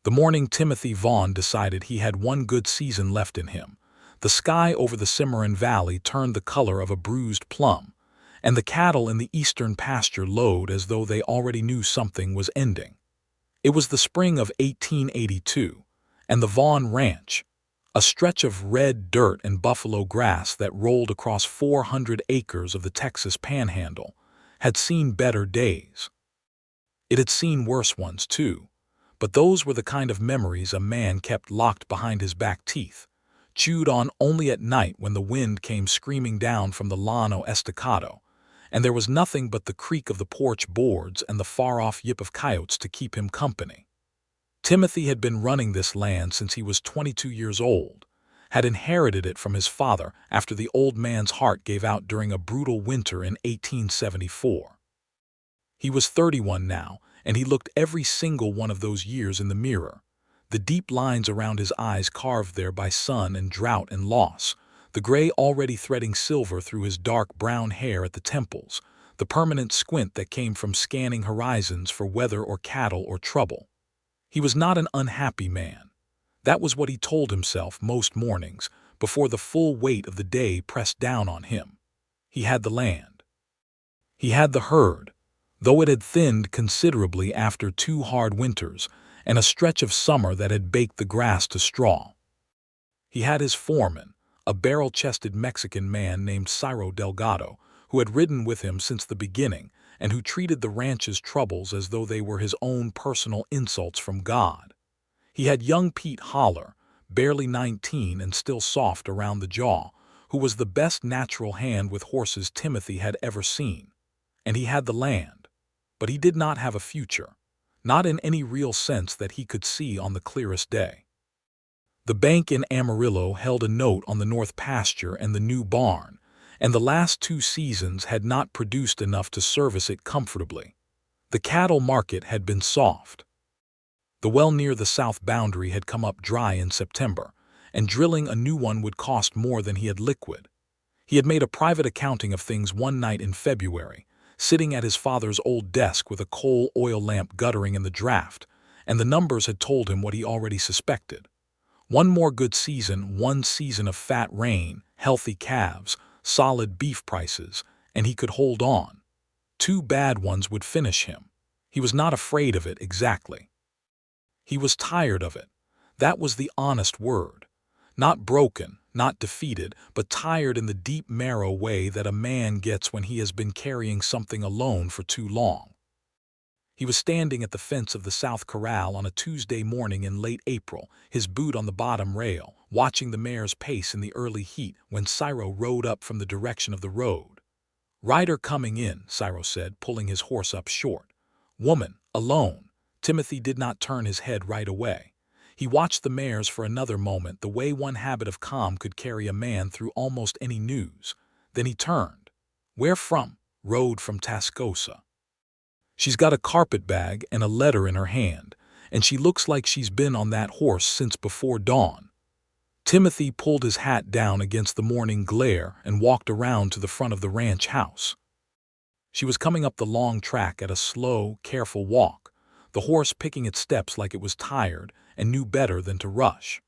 The morning Timothy Vaughn decided he had one good season left in him. The sky over the Cimarron Valley turned the color of a bruised plum, and the cattle in the eastern pasture lowed as though they already knew something was ending. It was the spring of 1882, and the Vaughn Ranch, a stretch of red dirt and buffalo grass that rolled across 400 acres of the Texas Panhandle, had seen better days. It had seen worse ones, too, but those were the kind of memories a man kept locked behind his back teeth, chewed on only at night when the wind came screaming down from the Llano Estacado, and there was nothing but the creak of the porch boards and the far-off yip of coyotes to keep him company. Timothy had been running this land since he was 22 years old, had inherited it from his father after the old man's heart gave out during a brutal winter in 1874. He was 31 now, and he looked every single one of those years in the mirror, the deep lines around his eyes carved there by sun and drought and loss, the gray already threading silver through his dark brown hair at the temples, the permanent squint that came from scanning horizons for weather or cattle or trouble. He was not an unhappy man. That was what he told himself most mornings before the full weight of the day pressed down on him. He had the land. He had the herd, though it had thinned considerably after 2 hard winters and a stretch of summer that had baked the grass to straw. He had his foreman, a barrel-chested Mexican man named Ciro Delgado, who had ridden with him since the beginning and who treated the ranch's troubles as though they were his own personal insults from God. He had young Pete Holler, barely 19 and still soft around the jaw, who was the best natural hand with horses Timothy had ever seen. And he had the land. But he did not have a future, not in any real sense that he could see on the clearest day. The bank in Amarillo held a note on the north pasture and the new barn, and the last 2 seasons had not produced enough to service it comfortably. The cattle market had been soft. The well near the south boundary had come up dry in September, and drilling a new one would cost more than he had liquid. He had made a private accounting of things one night in February, sitting at his father's old desk with a coal oil lamp guttering in the draft, and the numbers had told him what he already suspected. One more good season, 1 season of fat rain, healthy calves, solid beef prices, and he could hold on. 2 bad ones would finish him. He was not afraid of it exactly. He was tired of it. That was the honest word. Not broken, not defeated, but tired in the deep marrow way that a man gets when he has been carrying something alone for too long. He was standing at the fence of the South Corral on a Tuesday morning in late April, his boot on the bottom rail, watching the mare's pace in the early heat when Ciro rode up from the direction of the road. "Rider coming in," Ciro said, pulling his horse up short. "Woman, alone." Timothy did not turn his head right away. He watched the mares for another moment, the way one habit of calm could carry a man through almost any news. Then he turned. "Where from?" "Road from Tascosa. She's got a carpet bag and a letter in her hand, and she looks like she's been on that horse since before dawn." Timothy pulled his hat down against the morning glare and walked around to the front of the ranch house. She was coming up the long track at a slow, careful walk, the horse picking its steps like it was tired and knew better than to rush.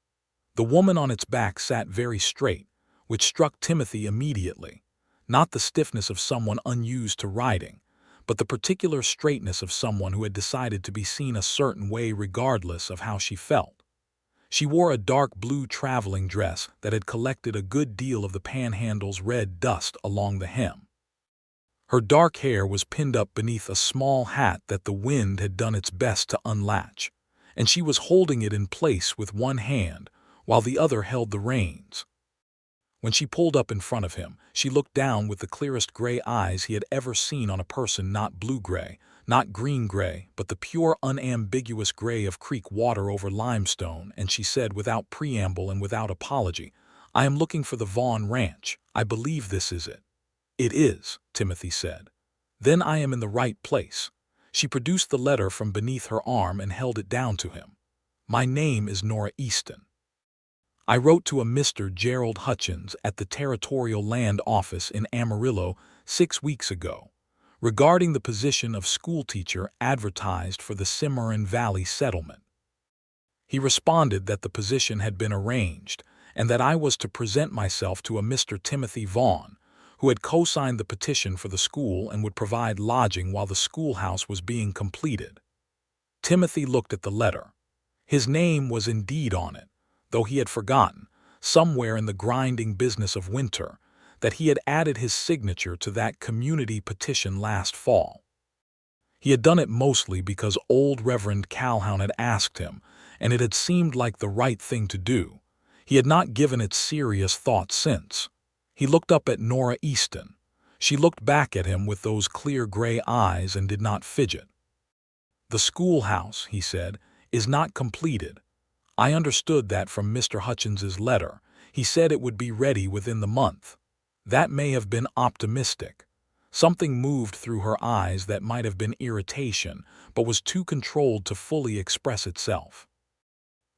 The woman on its back sat very straight, which struck Timothy immediately, not the stiffness of someone unused to riding, but the particular straightness of someone who had decided to be seen a certain way regardless of how she felt. She wore a dark blue traveling dress that had collected a good deal of the Panhandle's red dust along the hem. Her dark hair was pinned up beneath a small hat that the wind had done its best to unlatch, and she was holding it in place with one hand while the other held the reins. When she pulled up in front of him, she looked down with the clearest gray eyes he had ever seen on a person, not blue-gray, not green-gray, but the pure, unambiguous gray of creek water over limestone, and she said without preamble and without apology, "I am looking for the Vaughn Ranch. I believe this is it." "It is," Timothy said. "Then I am in the right place." She produced the letter from beneath her arm and held it down to him. "My name is Nora Easton. I wrote to a Mr. Gerald Hutchins at the Territorial Land Office in Amarillo 6 weeks ago, regarding the position of schoolteacher advertised for the Cimarron Valley settlement. He responded that the position had been arranged, and that I was to present myself to a Mr. Timothy Vaughn, who had co-signed the petition for the school and would provide lodging while the schoolhouse was being completed. Timothy looked at the letter. His name was indeed on it, though he had forgotten, somewhere in the grinding business of winter, that he had added his signature to that community petition last fall. He had done it mostly because old Reverend Calhoun had asked him, and it had seemed like the right thing to do. He had not given it serious thought since. He looked up at Nora Easton. She looked back at him with those clear gray eyes and did not fidget. "The schoolhouse," he said, "is not completed. I understood that from Mr. Hutchins's letter. He said it would be ready within the month. That may have been optimistic." Something moved through her eyes that might have been irritation, but was too controlled to fully express itself.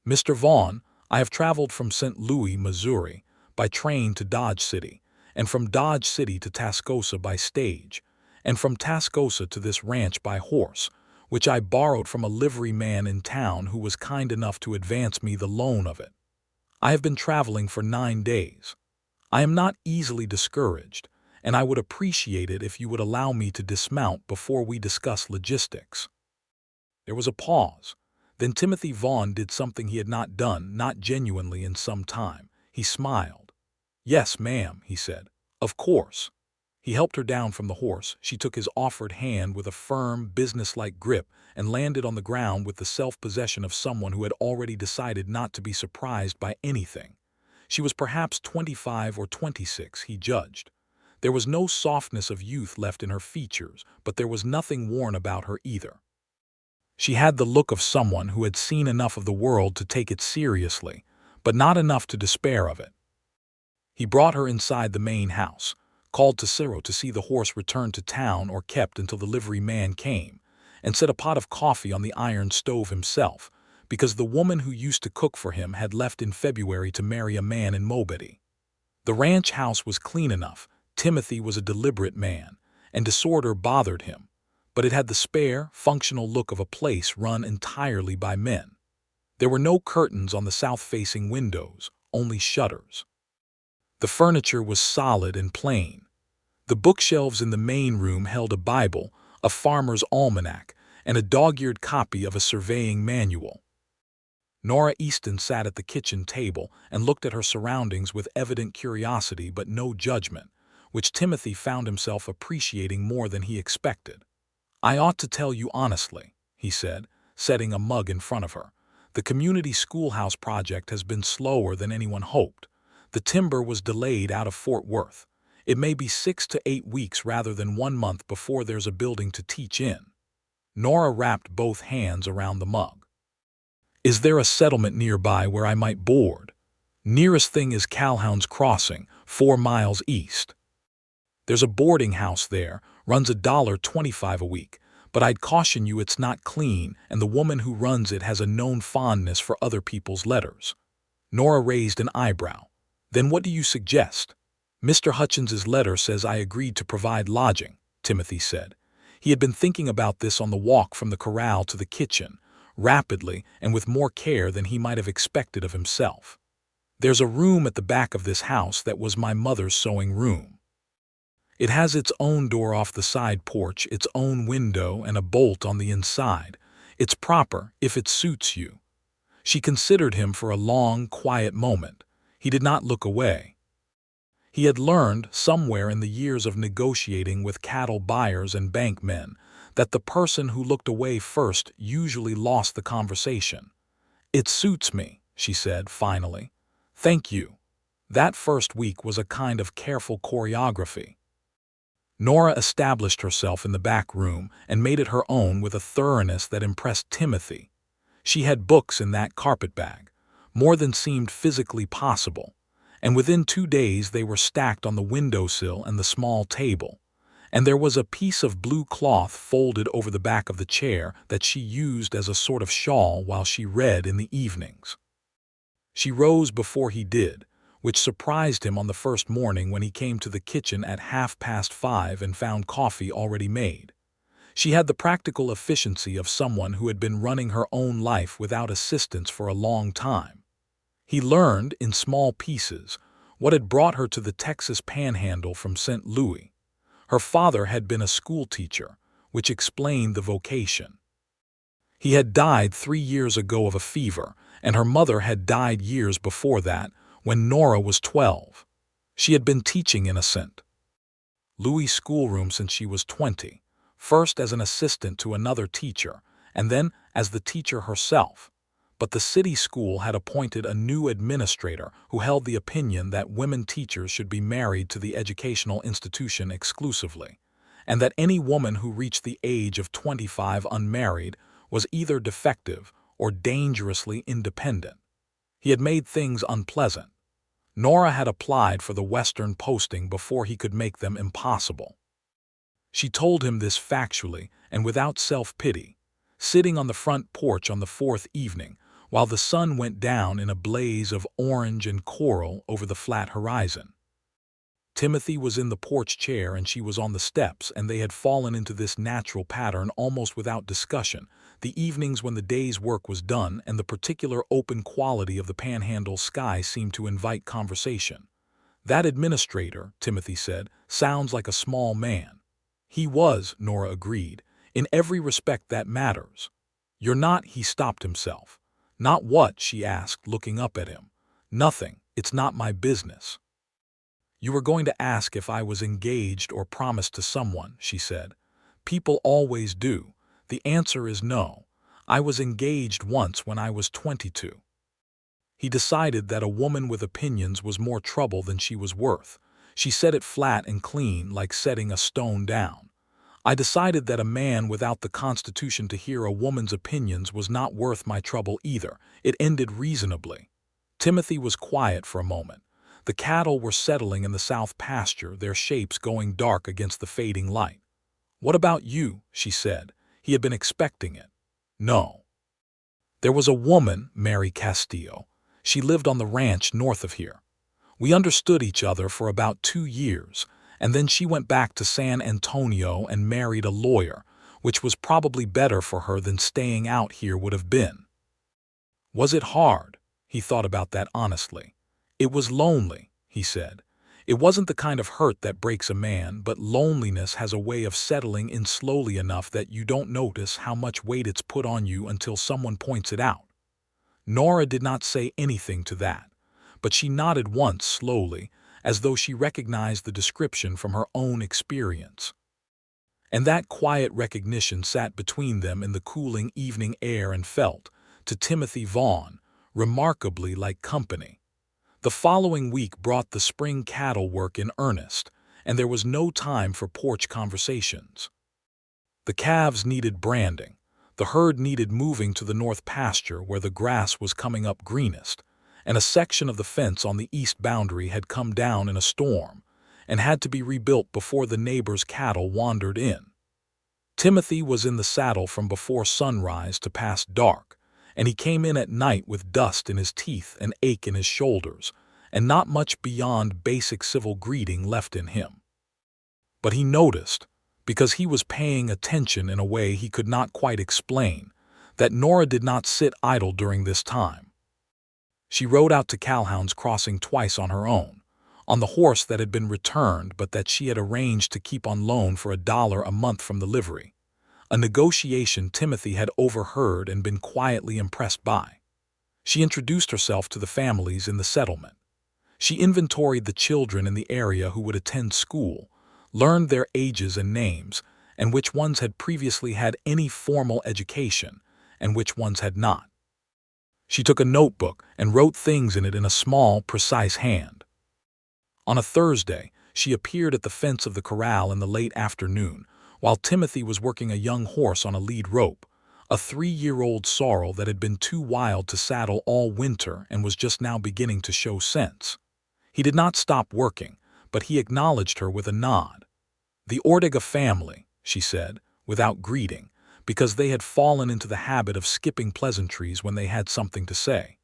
"Mr. Vaughn, I have traveled from St. Louis, Missouri, by train to Dodge City, and from Dodge City to Tascosa by stage, and from Tascosa to this ranch by horse, which I borrowed from a livery man in town who was kind enough to advance me the loan of it. I have been traveling for 9 days. I am not easily discouraged, and I would appreciate it if you would allow me to dismount before we discuss logistics." There was a pause. Then Timothy Vaughn did something he had not done, not genuinely, in some time. He smiled. "Yes, ma'am," he said. "Of course." He helped her down from the horse. She took his offered hand with a firm, businesslike grip and landed on the ground with the self-possession of someone who had already decided not to be surprised by anything. She was perhaps 25 or 26, he judged. There was no softness of youth left in her features, but there was nothing worn about her either. She had the look of someone who had seen enough of the world to take it seriously, but not enough to despair of it. He brought her inside the main house, called to Ciro to see the horse returned to town or kept until the livery man came, and set a pot of coffee on the iron stove himself, because the woman who used to cook for him had left in February to marry a man in Mobedy. The ranch house was clean enough. Timothy was a deliberate man, and disorder bothered him, but it had the spare, functional look of a place run entirely by men. There were no curtains on the south-facing windows, only shutters. The furniture was solid and plain. The bookshelves in the main room held a Bible, a farmer's almanac, and a dog-eared copy of a surveying manual. Nora Easton sat at the kitchen table and looked at her surroundings with evident curiosity but no judgment, which Timothy found himself appreciating more than he expected. "I ought to tell you honestly," he said, setting a mug in front of her. "The community schoolhouse project has been slower than anyone hoped. The timber was delayed out of Fort Worth. It may be 6 to 8 weeks rather than 1 month before there's a building to teach in." Nora wrapped both hands around the mug. "Is there a settlement nearby where I might board? Nearest thing is Calhoun's Crossing, 4 miles east. There's a boarding house there, runs $1.25 a week, but I'd caution you it's not clean, and the woman who runs it has a known fondness for other people's letters." Nora raised an eyebrow. "Then what do you suggest?" "Mr. Hutchins's letter says I agreed to provide lodging," Timothy said. He had been thinking about this on the walk from the corral to the kitchen, rapidly and with more care than he might have expected of himself. "There's a room at the back of this house that was my mother's sewing room. It has its own door off the side porch, its own window, and a bolt on the inside. It's proper, if it suits you." She considered him for a long, quiet moment. He did not look away. He had learned, somewhere in the years of negotiating with cattle buyers and bank men, that the person who looked away first usually lost the conversation. "It suits me," she said, finally. "Thank you." That first week was a kind of careful choreography. Nora established herself in the back room and made it her own with a thoroughness that impressed Timothy. She had books in that carpetbag, more than seemed physically possible, and within 2 days they were stacked on the windowsill and the small table, and there was a piece of blue cloth folded over the back of the chair that she used as a sort of shawl while she read in the evenings. She rose before he did, which surprised him on the first morning when he came to the kitchen at 5:30 and found coffee already made. She had the practical efficiency of someone who had been running her own life without assistance for a long time. He learned, in small pieces, what had brought her to the Texas Panhandle from St. Louis. Her father had been a schoolteacher, which explained the vocation. He had died 3 years ago of a fever, and her mother had died years before that, when Nora was 12. She had been teaching in a St. Louis schoolroom since she was 20, first as an assistant to another teacher, and then as the teacher herself. But the city school had appointed a new administrator who held the opinion that women teachers should be married to the educational institution exclusively, and that any woman who reached the age of 25 unmarried was either defective or dangerously independent. He had made things unpleasant. Nora had applied for the Western posting before he could make them impossible. She told him this factually and without self-pity, sitting on the front porch on the fourth evening, while the sun went down in a blaze of orange and coral over the flat horizon. Timothy was in the porch chair and she was on the steps, and they had fallen into this natural pattern almost without discussion, the evenings when the day's work was done and the particular open quality of the Panhandle sky seemed to invite conversation. "That administrator," Timothy said, "sounds like a small man." "He was," Nora agreed. "In every respect that matters." "You're not," he stopped himself. "Not what?" she asked, looking up at him. "Nothing. It's not my business." "You were going to ask if I was engaged or promised to someone," she said. "People always do. The answer is no. I was engaged once when I was 22. He decided that a woman with opinions was more trouble than she was worth. She said it flat and clean, like setting a stone down. I decided that a man without the constitution to hear a woman's opinions was not worth my trouble either. It ended reasonably. Timothy was quiet for a moment. The cattle were settling in the south pasture, their shapes going dark against the fading light. "What about you?" she said. He had been expecting it. "No." "There was a woman, Mary Castillo. She lived on the ranch north of here. We understood each other for about 2 years, and then she went back to San Antonio and married a lawyer, which was probably better for her than staying out here would have been." Was it hard? He thought about that honestly. "It was lonely," he said. "It wasn't the kind of hurt that breaks a man, but loneliness has a way of settling in slowly enough that you don't notice how much weight it's put on you until someone points it out." Nora did not say anything to that, but she nodded once slowly, as though she recognized the description from her own experience. And that quiet recognition sat between them in the cooling evening air and felt, to Timothy Vaughn, remarkably like company. The following week brought the spring cattle work in earnest, and there was no time for porch conversations. The calves needed branding. The herd needed moving to the north pasture where the grass was coming up greenest, and a section of the fence on the east boundary had come down in a storm and had to be rebuilt before the neighbors' cattle wandered in. Timothy was in the saddle from before sunrise to past dark, and he came in at night with dust in his teeth and ache in his shoulders, and not much beyond basic civil greeting left in him. But he noticed, because he was paying attention in a way he could not quite explain, that Nora did not sit idle during this time. She rode out to Calhoun's Crossing twice on her own, on the horse that had been returned but that she had arranged to keep on loan for $1 a month from the livery, a negotiation Timothy had overheard and been quietly impressed by. She introduced herself to the families in the settlement. She inventoried the children in the area who would attend school, learned their ages and names, and which ones had previously had any formal education, and which ones had not. She took a notebook and wrote things in it in a small, precise hand. On a Thursday, she appeared at the fence of the corral in the late afternoon, while Timothy was working a young horse on a lead rope, a 3-year-old sorrel that had been too wild to saddle all winter and was just now beginning to show sense. He did not stop working, but he acknowledged her with a nod. "The Ortega family," she said, without greeting, because they had fallen into the habit of skipping pleasantries when they had something to say.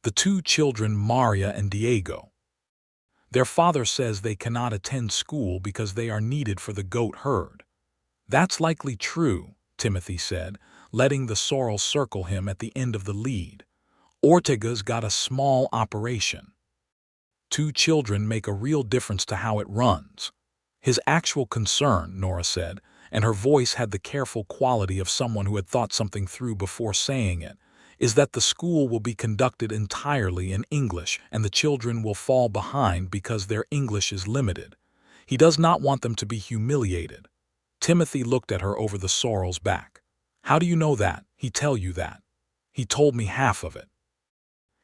"The 2 children, Maria and Diego. Their father says they cannot attend school because they are needed for the goat herd." "That's likely true," Timothy said, letting the sorrel circle him at the end of the lead. "Ortega's got a small operation. 2 children make a real difference to how it runs." His actual concern, Nora said, and her voice had the careful quality of someone who had thought something through before saying it, is that the school will be conducted entirely in English and the children will fall behind because their English is limited. He does not want them to be humiliated. Timothy looked at her over the sorrel's back. "How do you know that? He tell you that?" "He told me half of it.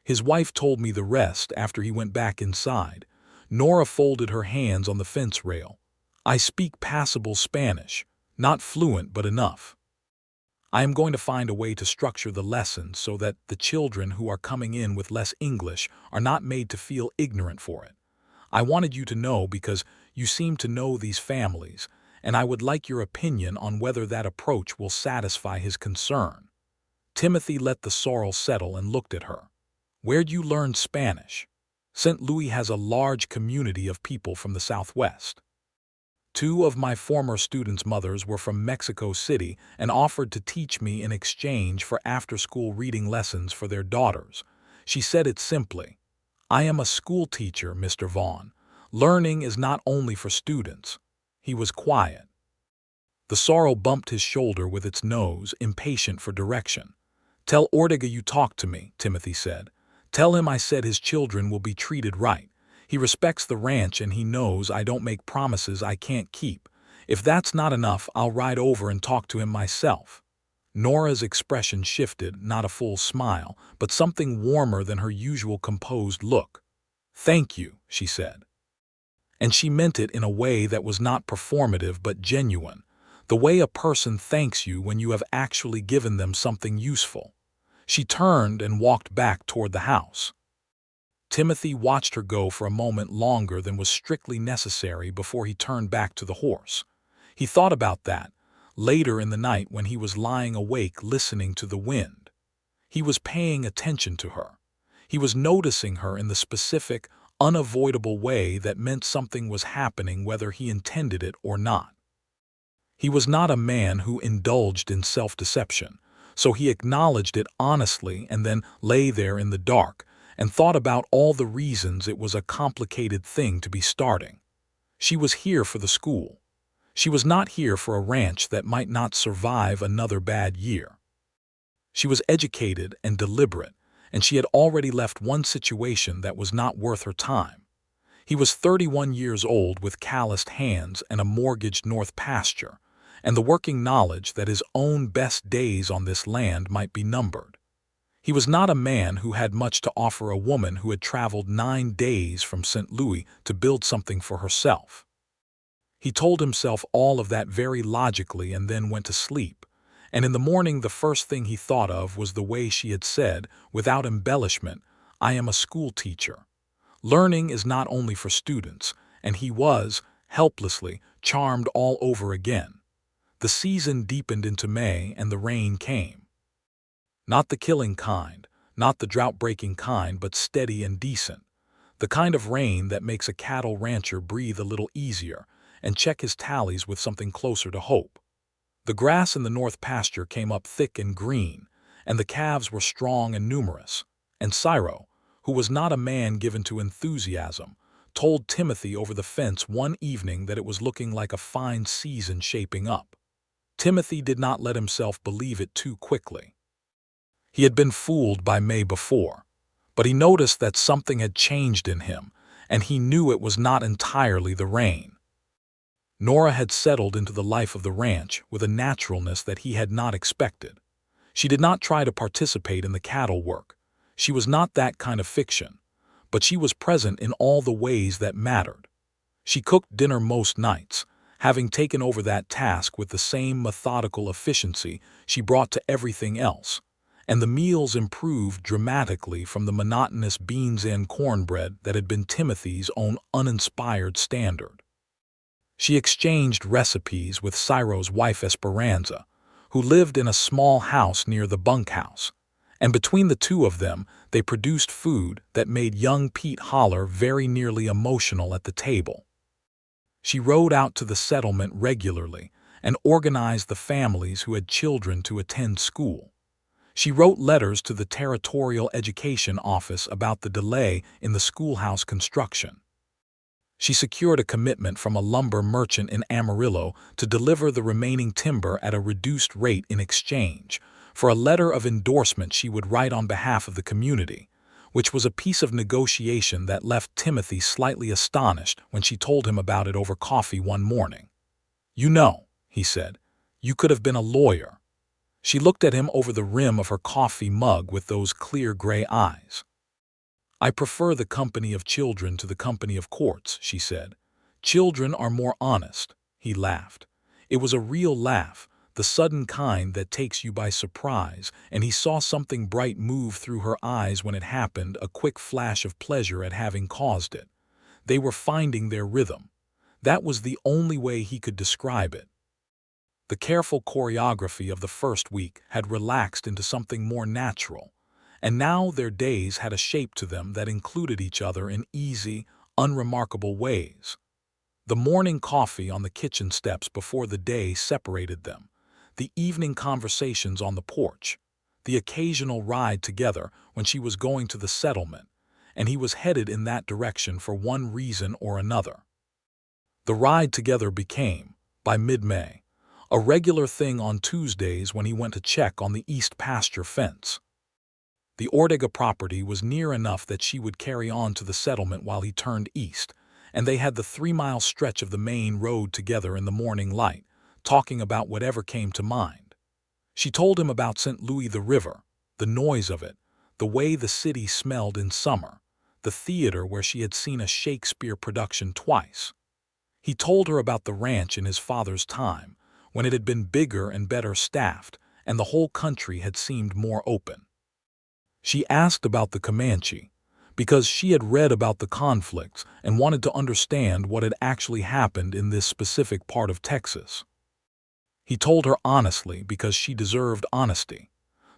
His wife told me the rest after he went back inside." Nora folded her hands on the fence rail. "I speak passable Spanish, not fluent but enough. I am going to find a way to structure the lessons so that the children who are coming in with less English are not made to feel ignorant for it. I wanted you to know because you seem to know these families, and I would like your opinion on whether that approach will satisfy his concern." Timothy let the sorrel settle and looked at her. "Where'd you learn Spanish?" "St. Louis has a large community of people from the Southwest. 2 of my former students' mothers were from Mexico City and offered to teach me in exchange for after-school reading lessons for their daughters." She said it simply. "I am a school teacher, Mr. Vaughn. Learning is not only for students." He was quiet. The sorrel bumped his shoulder with its nose, impatient for direction. "Tell Ortega you talked to me," Timothy said. "Tell him I said his children will be treated right. He respects the ranch and he knows I don't make promises I can't keep. If that's not enough, I'll ride over and talk to him myself." Nora's expression shifted, not a full smile, but something warmer than her usual composed look. "Thank you," she said. And she meant it in a way that was not performative but genuine, the way a person thanks you when you have actually given them something useful. She turned and walked back toward the house. Timothy watched her go for a moment longer than was strictly necessary before he turned back to the horse. He thought about that, later in the night when he was lying awake listening to the wind. He was paying attention to her. He was noticing her in the specific, unavoidable way that meant something was happening whether he intended it or not. He was not a man who indulged in self-deception, so he acknowledged it honestly and then lay there in the dark and thought about all the reasons it was a complicated thing to be starting. She was here for the school. She was not here for a ranch that might not survive another bad year. She was educated and deliberate, and she had already left one situation that was not worth her time. He was 31 years old with calloused hands and a mortgaged north pasture, and the working knowledge that his own best days on this land might be numbered. He was not a man who had much to offer a woman who had traveled 9 days from St. Louis to build something for herself. He told himself all of that very logically and then went to sleep, and in the morning the first thing he thought of was the way she had said, without embellishment, "I am a school teacher. Learning is not only for students," and he was, helplessly, charmed all over again. The season deepened into May and the rain came. Not the killing kind, not the drought-breaking kind, but steady and decent. The kind of rain that makes a cattle rancher breathe a little easier and check his tallies with something closer to hope. The grass in the north pasture came up thick and green, and the calves were strong and numerous. And Cyril, who was not a man given to enthusiasm, told Timothy over the fence one evening that it was looking like a fine season shaping up. Timothy did not let himself believe it too quickly. He had been fooled by May before, but he noticed that something had changed in him, and he knew it was not entirely the rain. Nora had settled into the life of the ranch with a naturalness that he had not expected. She did not try to participate in the cattle work. She was not that kind of fiction, but she was present in all the ways that mattered. She cooked dinner most nights, having taken over that task with the same methodical efficiency she brought to everything else, and the meals improved dramatically from the monotonous beans and cornbread that had been Timothy's own uninspired standard. She exchanged recipes with Cyro's wife Esperanza, who lived in a small house near the bunkhouse, and between the two of them they produced food that made young Pete Holler very nearly emotional at the table. She rode out to the settlement regularly, and organized the families who had children to attend school. She wrote letters to the Territorial Education Office about the delay in the schoolhouse construction. She secured a commitment from a lumber merchant in Amarillo to deliver the remaining timber at a reduced rate in exchange for a letter of endorsement she would write on behalf of the community, which was a piece of negotiation that left Timothy slightly astonished when she told him about it over coffee one morning. "You know," he said, "you could have been a lawyer." She looked at him over the rim of her coffee mug with those clear gray eyes. "I prefer the company of children to the company of courts," she said. "Children are more honest." He laughed. It was a real laugh, the sudden kind that takes you by surprise, and he saw something bright move through her eyes when it happened, a quick flash of pleasure at having caused it. They were finding their rhythm. That was the only way he could describe it. The careful choreography of the first week had relaxed into something more natural, and now their days had a shape to them that included each other in easy, unremarkable ways. The morning coffee on the kitchen steps before the day separated them, the evening conversations on the porch, the occasional ride together when she was going to the settlement, and he was headed in that direction for one reason or another. The ride together became, by mid-May, a regular thing on Tuesdays when he went to check on the east pasture fence. The Ortega property was near enough that she would carry on to the settlement while he turned east, and they had the 3-mile stretch of the main road together in the morning light, talking about whatever came to mind. She told him about St. Louis the river, the noise of it, the way the city smelled in summer, the theater where she had seen a Shakespeare production twice. He told her about the ranch in his father's time, when it had been bigger and better staffed, and the whole country had seemed more open. She asked about the Comanche, because she had read about the conflicts and wanted to understand what had actually happened in this specific part of Texas. He told her honestly because she deserved honesty.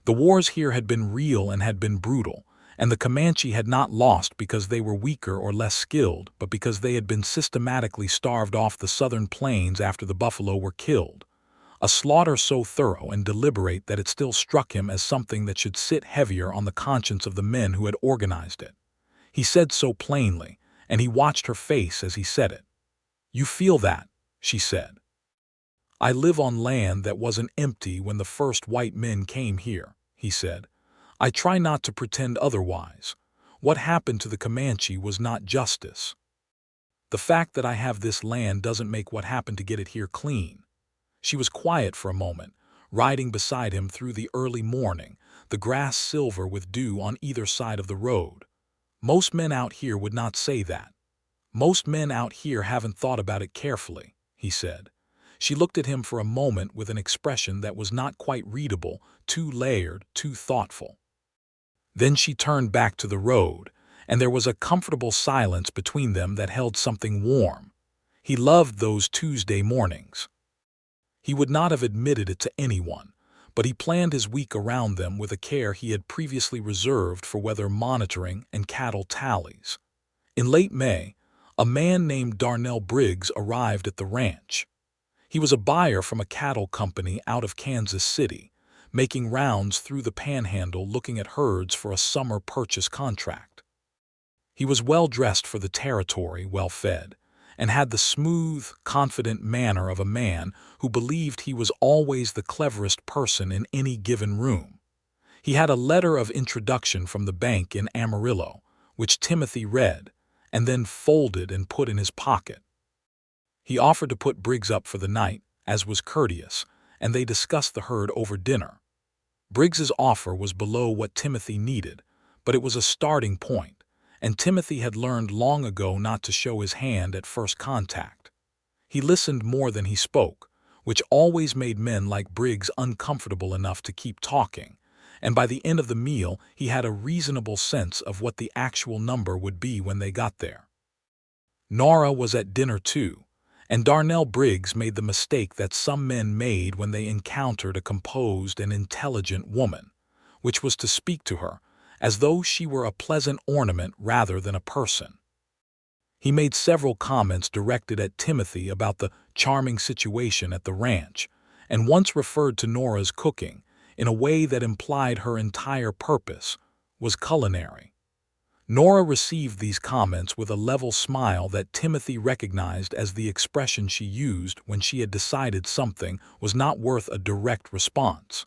The wars here had been real and had been brutal, and the Comanche had not lost because they were weaker or less skilled, but because they had been systematically starved off the southern plains after the buffalo were killed. A slaughter so thorough and deliberate that it still struck him as something that should sit heavier on the conscience of the men who had organized it. He said so plainly, and he watched her face as he said it. "You feel that," she said. "I live on land that wasn't empty when the first white men came here," he said. "I try not to pretend otherwise. What happened to the Comanche was not justice. The fact that I have this land doesn't make what happened to get it here clean." She was quiet for a moment, riding beside him through the early morning, the grass silver with dew on either side of the road. "Most men out here would not say that. Most men out here haven't thought about it carefully," he said. She looked at him for a moment with an expression that was not quite readable, too layered, too thoughtful. Then she turned back to the road, and there was a comfortable silence between them that held something warm. He loved those Tuesday mornings. He would not have admitted it to anyone, but he planned his week around them with a care he had previously reserved for weather monitoring and cattle tallies. In late May, a man named Darnell Briggs arrived at the ranch. He was a buyer from a cattle company out of Kansas City, making rounds through the Panhandle looking at herds for a summer purchase contract. He was well dressed for the territory, well fed, and had the smooth, confident manner of a man who believed he was always the cleverest person in any given room. He had a letter of introduction from the bank in Amarillo, which Timothy read, and then folded and put in his pocket. He offered to put Briggs up for the night, as was courteous, and they discussed the herd over dinner. Briggs's offer was below what Timothy needed, but it was a starting point, and Timothy had learned long ago not to show his hand at first contact. He listened more than he spoke, which always made men like Briggs uncomfortable enough to keep talking, and by the end of the meal he had a reasonable sense of what the actual number would be when they got there. Nora was at dinner too, and Darnell Briggs made the mistake that some men made when they encountered a composed and intelligent woman, which was to speak to her as though she were a pleasant ornament rather than a person. He made several comments directed at Timothy about the charming situation at the ranch, and once referred to Nora's cooking in a way that implied her entire purpose was culinary. Nora received these comments with a level smile that Timothy recognized as the expression she used when she had decided something was not worth a direct response.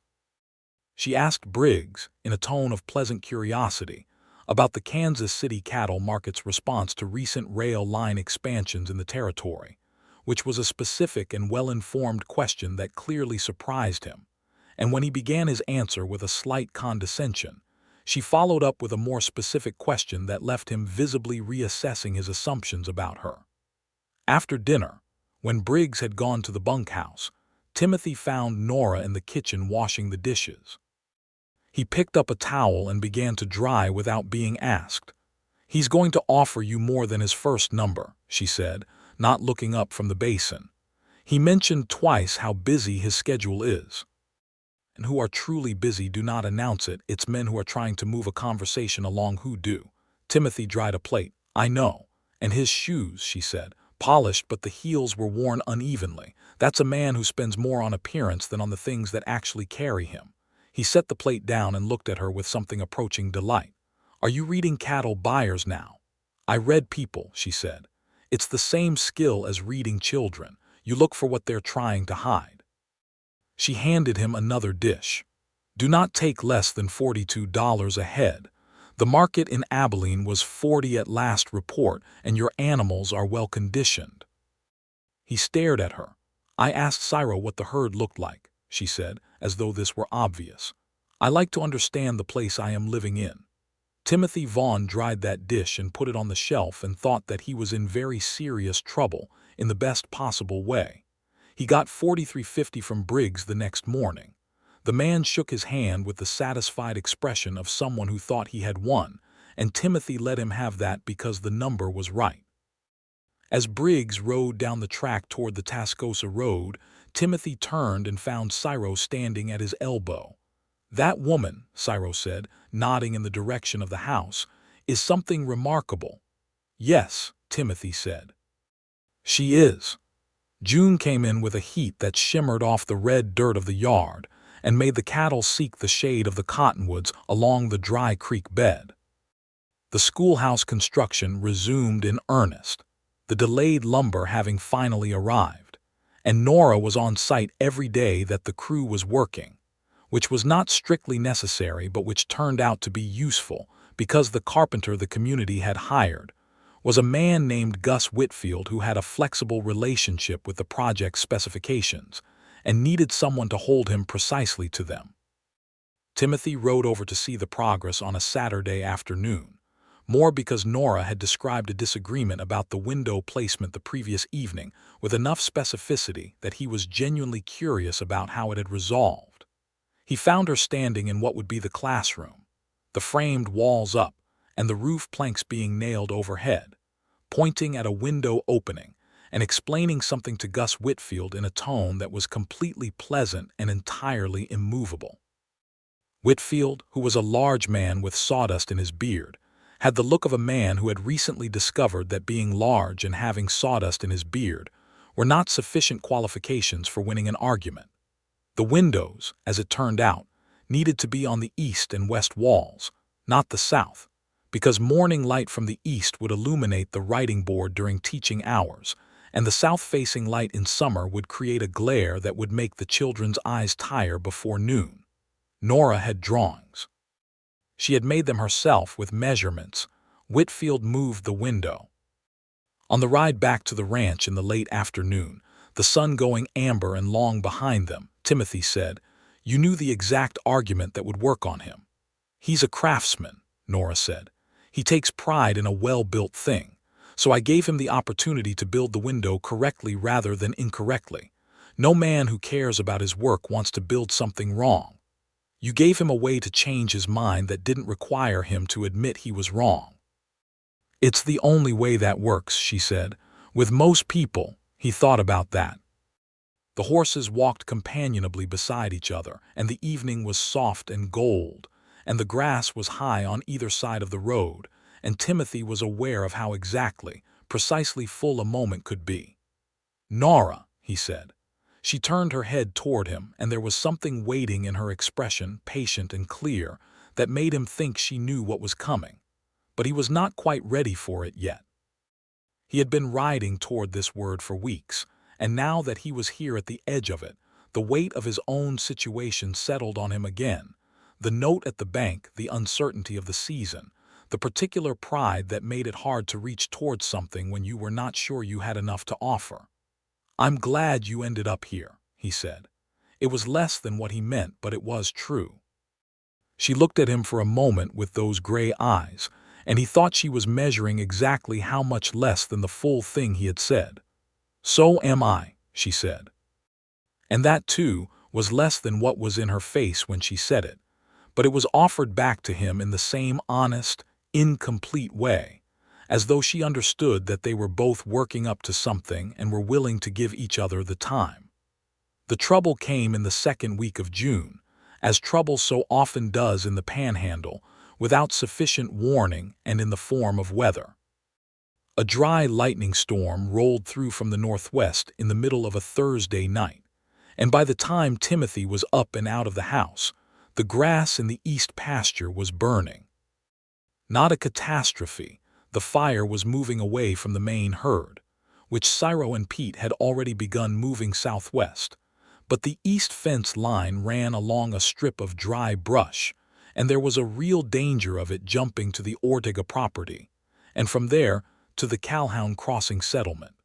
She asked Briggs, in a tone of pleasant curiosity, about the Kansas City cattle market's response to recent rail line expansions in the territory, which was a specific and well-informed question that clearly surprised him. And when he began his answer with a slight condescension, she followed up with a more specific question that left him visibly reassessing his assumptions about her. After dinner, when Briggs had gone to the bunkhouse, Timothy found Nora in the kitchen washing the dishes. He picked up a towel and began to dry without being asked. "He's going to offer you more than his first number," she said, not looking up from the basin. "He mentioned twice how busy his schedule is." "And who are truly busy do not announce it. It's men who are trying to move a conversation along who do." Timothy dried a plate. "I know. And his shoes," she said, "polished, but the heels were worn unevenly. That's a man who spends more on appearance than on the things that actually carry him." He set the plate down and looked at her with something approaching delight. "Are you reading cattle buyers now?" "I read people," she said. "It's the same skill as reading children. You look for what they're trying to hide." She handed him another dish. "Do not take less than $42 a head. The market in Abilene was 40 at last report, and your animals are well conditioned." He stared at her. "I asked Cyril what the herd looked like," she said, as though this were obvious. "I like to understand the place I am living in." Timothy Vaughn dried that dish and put it on the shelf and thought that he was in very serious trouble in the best possible way. He got $43.50 from Briggs the next morning. The man shook his hand with the satisfied expression of someone who thought he had won, and Timothy let him have that because the number was right. As Briggs rode down the track toward the Tascosa Road, Timothy turned and found Cyril standing at his elbow. "That woman," Cyril said, nodding in the direction of the house, "is something remarkable." "Yes," Timothy said. "She is." June came in with a heat that shimmered off the red dirt of the yard and made the cattle seek the shade of the cottonwoods along the dry creek bed. The schoolhouse construction resumed in earnest, the delayed lumber having finally arrived, and Nora was on site every day that the crew was working, which was not strictly necessary but which turned out to be useful because the carpenter the community had hired was a man named Gus Whitfield who had a flexible relationship with the project specifications and needed someone to hold him precisely to them. Timothy rode over to see the progress on a Saturday afternoon, more because Nora had described a disagreement about the window placement the previous evening with enough specificity that he was genuinely curious about how it had resolved. He found her standing in what would be the classroom, the framed walls up and the roof planks being nailed overhead, pointing at a window opening and explaining something to Gus Whitfield in a tone that was completely pleasant and entirely immovable. Whitfield, who was a large man with sawdust in his beard, had the look of a man who had recently discovered that being large and having sawdust in his beard were not sufficient qualifications for winning an argument. The windows, as it turned out, needed to be on the east and west walls, not the south, because morning light from the east would illuminate the writing board during teaching hours, and the south-facing light in summer would create a glare that would make the children's eyes tire before noon. Nora had drawings. She had made them herself with measurements. Whitfield moved the window. On the ride back to the ranch in the late afternoon, the sun going amber and long behind them, Timothy said, "You knew the exact argument that would work on him." "He's a craftsman," Nora said. "He takes pride in a well-built thing. So I gave him the opportunity to build the window correctly rather than incorrectly. No man who cares about his work wants to build something wrong. You gave him a way to change his mind that didn't require him to admit he was wrong." "It's the only way that works," she said. "With most people," he thought about that. The horses walked companionably beside each other, and the evening was soft and gold, and the grass was high on either side of the road, and Timothy was aware of how precisely full a moment could be. "Nora," he said. She turned her head toward him, and there was something waiting in her expression, patient and clear, that made him think she knew what was coming. But he was not quite ready for it yet. He had been riding toward this word for weeks, and now that he was here at the edge of it, the weight of his own situation settled on him again. The note at the bank, the uncertainty of the season, the particular pride that made it hard to reach towards something when you were not sure you had enough to offer. "I'm glad you ended up here," he said. It was less than what he meant, but it was true. She looked at him for a moment with those gray eyes, and he thought she was measuring exactly how much less than the full thing he had said. "So am I," she said. And that, too, was less than what was in her face when she said it, but it was offered back to him in the same honest, incomplete way, as though she understood that they were both working up to something and were willing to give each other the time. The trouble came in the second week of June, as trouble so often does in the Panhandle, without sufficient warning and in the form of weather. A dry lightning storm rolled through from the northwest in the middle of a Thursday night, and by the time Timothy was up and out of the house, the grass in the east pasture was burning. Not a catastrophe, the fire was moving away from the main herd, which Cyril and Pete had already begun moving southwest, but the east fence line ran along a strip of dry brush, and there was a real danger of it jumping to the Ortega property, and from there to the Calhoun Crossing settlement.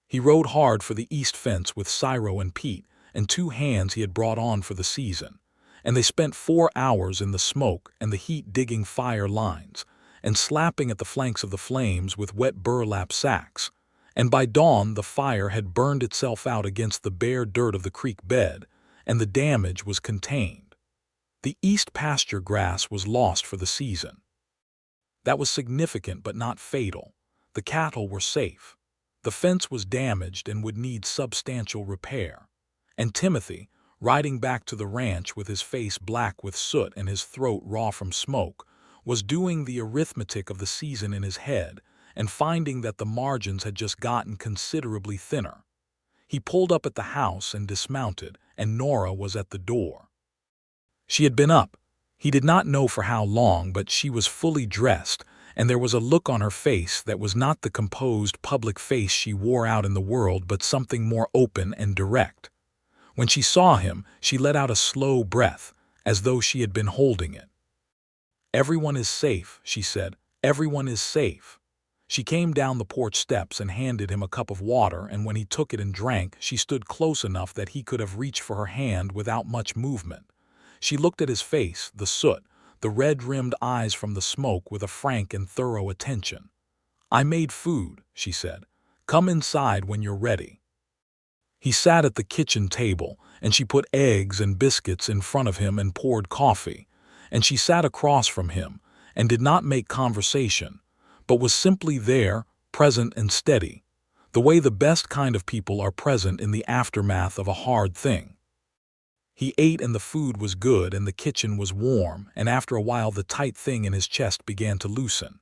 He rode hard for the east fence with Cyril and Pete and 2 hands he had brought on for the season, and they spent 4 hours in the smoke and the heat digging fire lines and slapping at the flanks of the flames with wet burlap sacks, and by dawn the fire had burned itself out against the bare dirt of the creek bed, and the damage was contained. The east pasture grass was lost for the season. That was significant but not fatal. The cattle were safe. The fence was damaged and would need substantial repair. And Timothy, riding back to the ranch with his face black with soot and his throat raw from smoke, was doing the arithmetic of the season in his head and finding that the margins had just gotten considerably thinner. He pulled up at the house and dismounted, and Nora was at the door. She had been up. He did not know for how long, but she was fully dressed, and there was a look on her face that was not the composed public face she wore out in the world, but something more open and direct. When she saw him, she let out a slow breath, as though she had been holding it. "Everyone is safe," she said. "Everyone is safe." She came down the porch steps and handed him a cup of water, and when he took it and drank, she stood close enough that he could have reached for her hand without much movement. She looked at his face, the soot, the red-rimmed eyes from the smoke with a frank and thorough attention. "I made food," she said. "Come inside when you're ready." He sat at the kitchen table, and she put eggs and biscuits in front of him and poured coffee, and she sat across from him and did not make conversation, but was simply there, present and steady, the way the best kind of people are present in the aftermath of a hard thing. He ate, and the food was good, and the kitchen was warm, and after a while the tight thing in his chest began to loosen.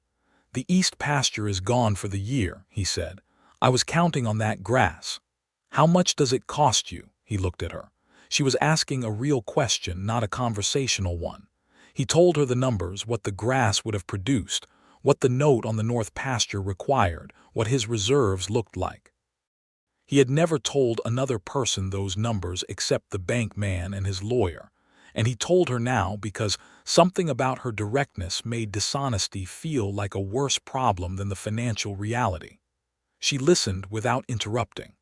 "The east pasture is gone for the year," he said. "I was counting on that grass." "How much does it cost you?" He looked at her. She was asking a real question, not a conversational one. He told her the numbers, what the grass would have produced, what the note on the north pasture required, what his reserves looked like. He had never told another person those numbers except the bank man and his lawyer, and he told her now because something about her directness made dishonesty feel like a worse problem than the financial reality. She listened without interrupting.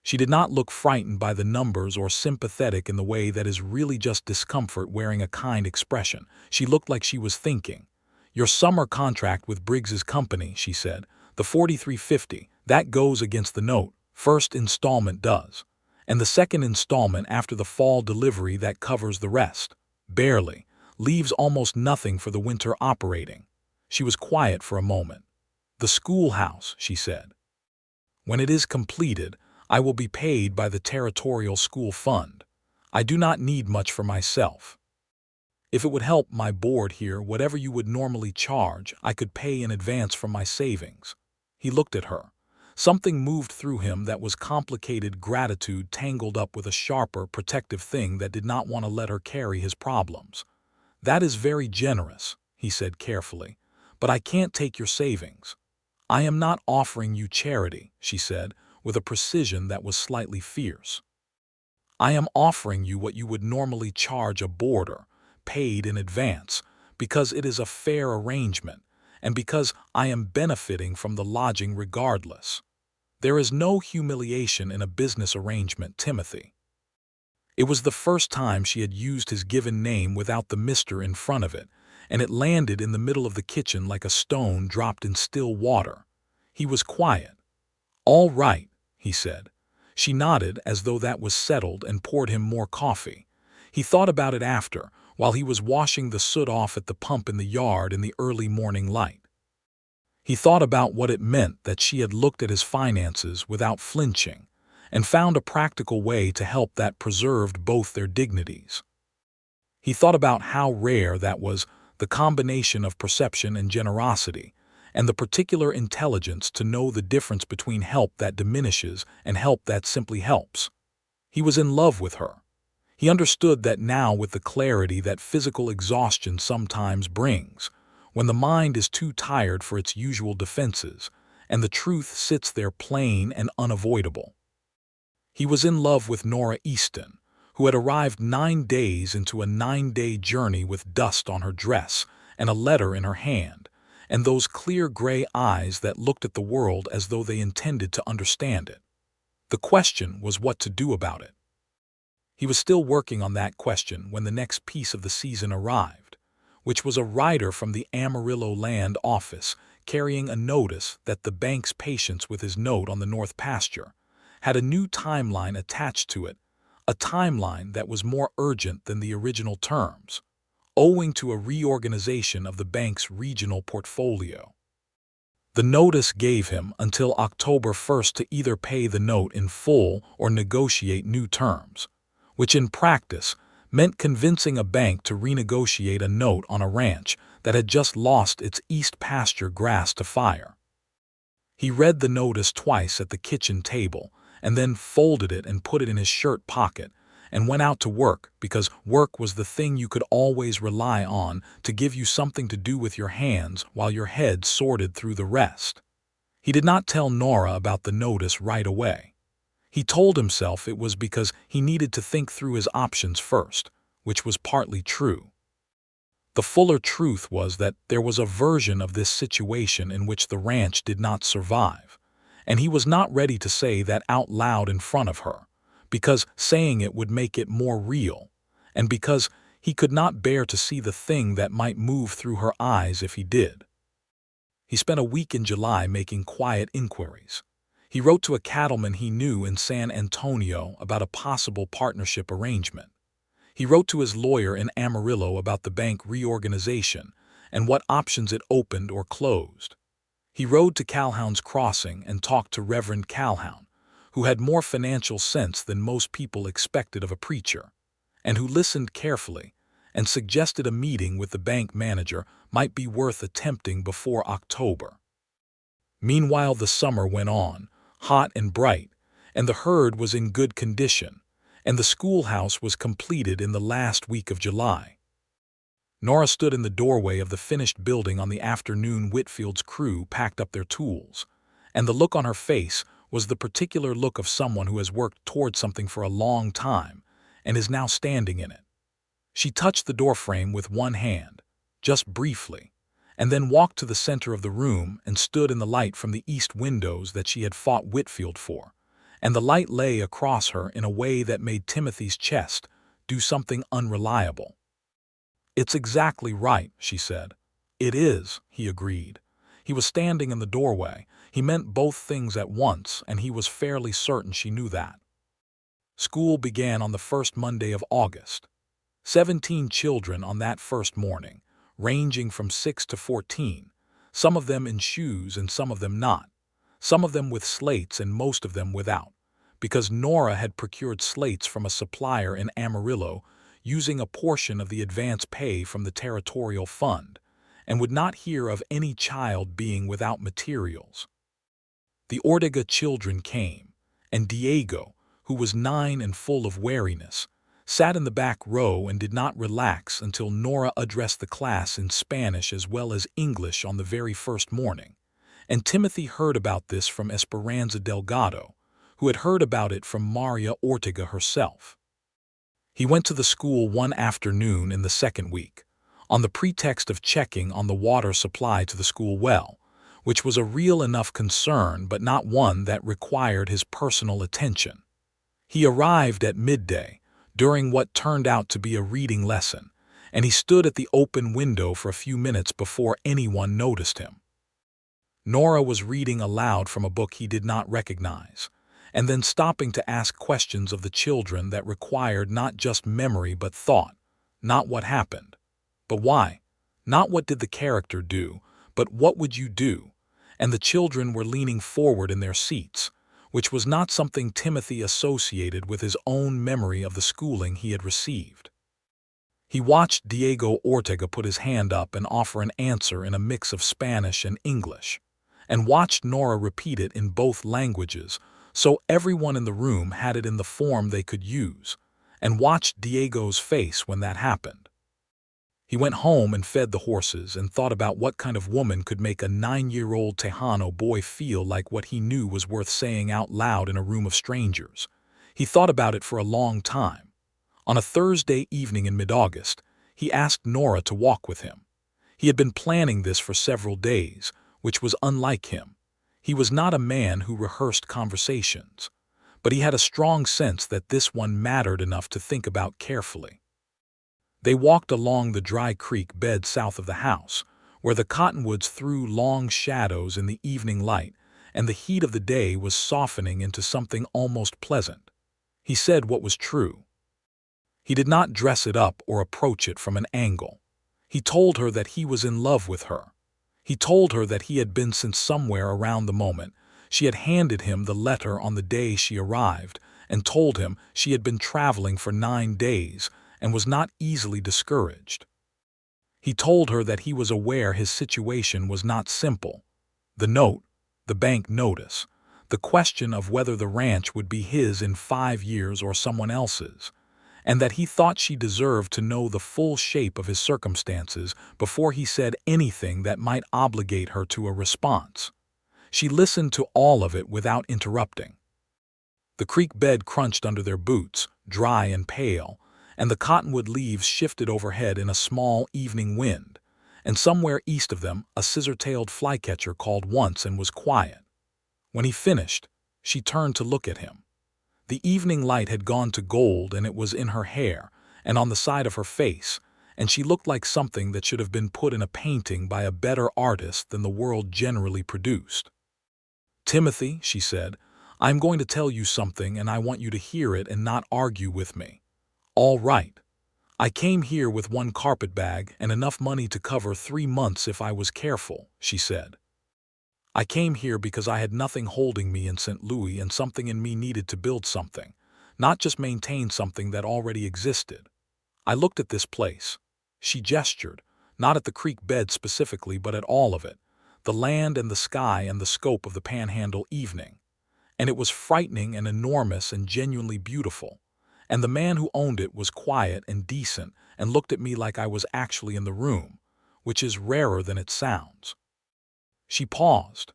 She did not look frightened by the numbers or sympathetic in the way that is really just discomfort wearing a kind expression. She looked like she was thinking. "Your summer contract with Briggs's company," she said, "the $43.50, that goes against the note. First installment does. And the second installment after the fall delivery that covers the rest. Barely. Leaves almost nothing for the winter operating." She was quiet for a moment. "The schoolhouse," she said. "When it is completed, I will be paid by the Territorial School Fund. I do not need much for myself. If it would help my board here, whatever you would normally charge, I could pay in advance from my savings." He looked at her. Something moved through him that was complicated gratitude tangled up with a sharper, protective thing that did not want to let her carry his problems. "That is very generous," he said carefully, "but I can't take your savings." "I am not offering you charity," she said, with a precision that was slightly fierce. "I am offering you what you would normally charge a boarder, paid in advance, because it is a fair arrangement, and because I am benefiting from the lodging regardless. There is no humiliation in a business arrangement, Timothy." It was the first time she had used his given name without the Mr. in front of it, and it landed in the middle of the kitchen like a stone dropped in still water. He was quiet. "All right," he said. She nodded as though that was settled and poured him more coffee. He thought about it after, while he was washing the soot off at the pump in the yard in the early morning light. He thought about what it meant that she had looked at his finances without flinching, and found a practical way to help that preserved both their dignities. He thought about how rare that was, the combination of perception and generosity, and the particular intelligence to know the difference between help that diminishes and help that simply helps. He was in love with her. He understood that now with the clarity that physical exhaustion sometimes brings, when the mind is too tired for its usual defenses, and the truth sits there plain and unavoidable. He was in love with Nora Easton, who had arrived 9 days into a 9-day journey with dust on her dress and a letter in her hand, and those clear gray eyes that looked at the world as though they intended to understand it. The question was what to do about it. He was still working on that question when the next piece of the season arrived, which was a rider from the Amarillo Land Office carrying a notice that the bank's patience with his note on the North Pasture had a new timeline attached to it, a timeline that was more urgent than the original terms, owing to a reorganization of the bank's regional portfolio. The notice gave him until October 1st to either pay the note in full or negotiate new terms, which in practice meant convincing a bank to renegotiate a note on a ranch that had just lost its east pasture grass to fire. He read the notice twice at the kitchen table, and then folded it and put it in his shirt pocket, and went out to work because work was the thing you could always rely on to give you something to do with your hands while your head sorted through the rest. He did not tell Nora about the notice right away. He told himself it was because he needed to think through his options first, which was partly true. The fuller truth was that there was a version of this situation in which the ranch did not survive, and he was not ready to say that out loud in front of her, because saying it would make it more real, and because he could not bear to see the thing that might move through her eyes if he did. He spent a week in July making quiet inquiries. He wrote to a cattleman he knew in San Antonio about a possible partnership arrangement. He wrote to his lawyer in Amarillo about the bank reorganization and what options it opened or closed. He rode to Calhoun's Crossing and talked to Reverend Calhoun, who had more financial sense than most people expected of a preacher, and who listened carefully and suggested a meeting with the bank manager might be worth attempting before October. Meanwhile, the summer went on, hot and bright, and the herd was in good condition, and the schoolhouse was completed in the last week of July. Nora stood in the doorway of the finished building on the afternoon Whitfield's crew packed up their tools, and the look on her face was the particular look of someone who has worked toward something for a long time and is now standing in it. She touched the doorframe with one hand, just briefly, and then walked to the center of the room and stood in the light from the east windows that she had fought Whitfield for, and the light lay across her in a way that made Timothy's chest do something unreliable. "It's exactly right," she said. "It is," he agreed. He was standing in the doorway. He meant both things at once, and he was fairly certain she knew that. School began on the first Monday of August. 17 children on that first morning, ranging from 6 to 14, some of them in shoes and some of them not, some of them with slates and most of them without, because Nora had procured slates from a supplier in Amarillo using a portion of the advance pay from the territorial fund, and would not hear of any child being without materials. The Ortega children came, and Diego, who was 9 and full of wariness, sat in the back row and did not relax until Nora addressed the class in Spanish as well as English on the very first morning. And Timothy heard about this from Esperanza Delgado, who had heard about it from Maria Ortega herself. He went to the school one afternoon in the second week, on the pretext of checking on the water supply to the school well, which was a real enough concern but not one that required his personal attention. He arrived at midday, during what turned out to be a reading lesson, and he stood at the open window for a few minutes before anyone noticed him. Nora was reading aloud from a book he did not recognize, and then stopping to ask questions of the children that required not just memory but thought, not what happened, but why, not what did the character do, but what would you do, and the children were leaning forward in their seats, which was not something Timothy associated with his own memory of the schooling he had received. He watched Diego Ortega put his hand up and offer an answer in a mix of Spanish and English, and watched Nora repeat it in both languages, so everyone in the room had it in the form they could use, and watched Diego's face when that happened. He went home and fed the horses and thought about what kind of woman could make a 9-year-old Tejano boy feel like what he knew was worth saying out loud in a room of strangers. He thought about it for a long time. On a Thursday evening in mid-August, he asked Nora to walk with him. He had been planning this for several days, which was unlike him. He was not a man who rehearsed conversations, but he had a strong sense that this one mattered enough to think about carefully. They walked along the dry creek bed south of the house, where the cottonwoods threw long shadows in the evening light, and the heat of the day was softening into something almost pleasant. He said what was true. He did not dress it up or approach it from an angle. He told her that he was in love with her. He told her that he had been since somewhere around the moment she had handed him the letter on the day she arrived, and told him she had been traveling for 9 days and was not easily discouraged. He told her that he was aware his situation was not simple. The note, the bank notice, the question of whether the ranch would be his in 5 years or someone else's, and that he thought she deserved to know the full shape of his circumstances before he said anything that might obligate her to a response. She listened to all of it without interrupting. The creek bed crunched under their boots, dry and pale, and the cottonwood leaves shifted overhead in a small evening wind, and somewhere east of them a scissor-tailed flycatcher called once and was quiet. When he finished, she turned to look at him. The evening light had gone to gold, and it was in her hair and on the side of her face, and she looked like something that should have been put in a painting by a better artist than the world generally produced. "Timothy," she said, "I'm going to tell you something, and I want you to hear it and not argue with me." "All right. I came here with 1 carpetbag and enough money to cover 3 months if I was careful," she said. "I came here because I had nothing holding me in St. Louis, and something in me needed to build something, not just maintain something that already existed. I looked at this place." She gestured, not at the creek bed specifically, but at all of it, the land and the sky and the scope of the Panhandle evening. "And it was frightening and enormous and genuinely beautiful. And the man who owned it was quiet and decent and looked at me like I was actually in the room, which is rarer than it sounds." She paused.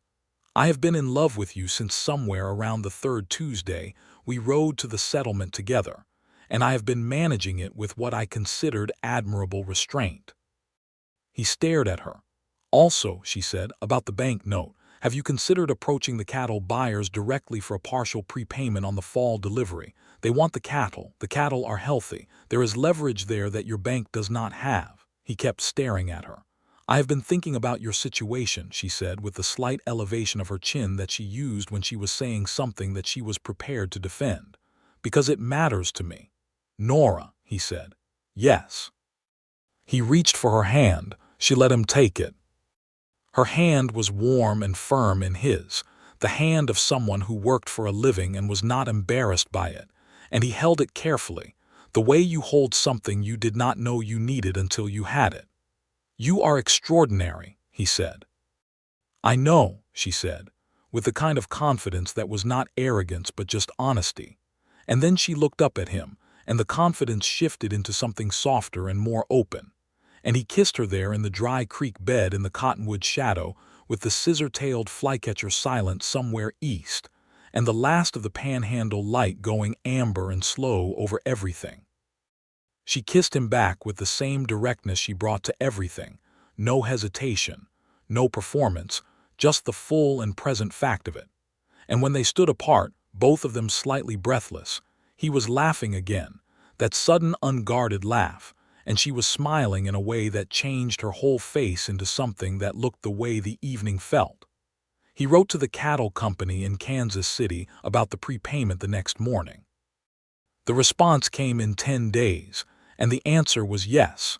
"I have been in love with you since somewhere around the 3rd Tuesday we rode to the settlement together, and I have been managing it with what I considered admirable restraint." He stared at her. "Also," she said, "about the bank note, have you considered approaching the cattle buyers directly for a partial prepayment on the fall delivery? They want the cattle. The cattle are healthy. There is leverage there that your bank does not have." He kept staring at her. "I have been thinking about your situation," she said, with the slight elevation of her chin that she used when she was saying something that she was prepared to defend. "Because it matters to me." "Nora," he said. "Yes." He reached for her hand. She let him take it. Her hand was warm and firm in his, the hand of someone who worked for a living and was not embarrassed by it, and he held it carefully, the way you hold something you did not know you needed until you had it. "You are extraordinary," he said. "I know," she said, with the kind of confidence that was not arrogance but just honesty. And then she looked up at him, and the confidence shifted into something softer and more open. And he kissed her there in the dry creek bed in the cottonwood shadow, with the scissor-tailed flycatcher silent somewhere east, and the last of the Panhandle light going amber and slow over everything. She kissed him back with the same directness she brought to everything, no hesitation, no performance, just the full and present fact of it. And when they stood apart, both of them slightly breathless, he was laughing again, that sudden unguarded laugh, and she was smiling in a way that changed her whole face into something that looked the way the evening felt. He wrote to the cattle company in Kansas City about the prepayment the next morning. The response came in 10 days, and the answer was yes.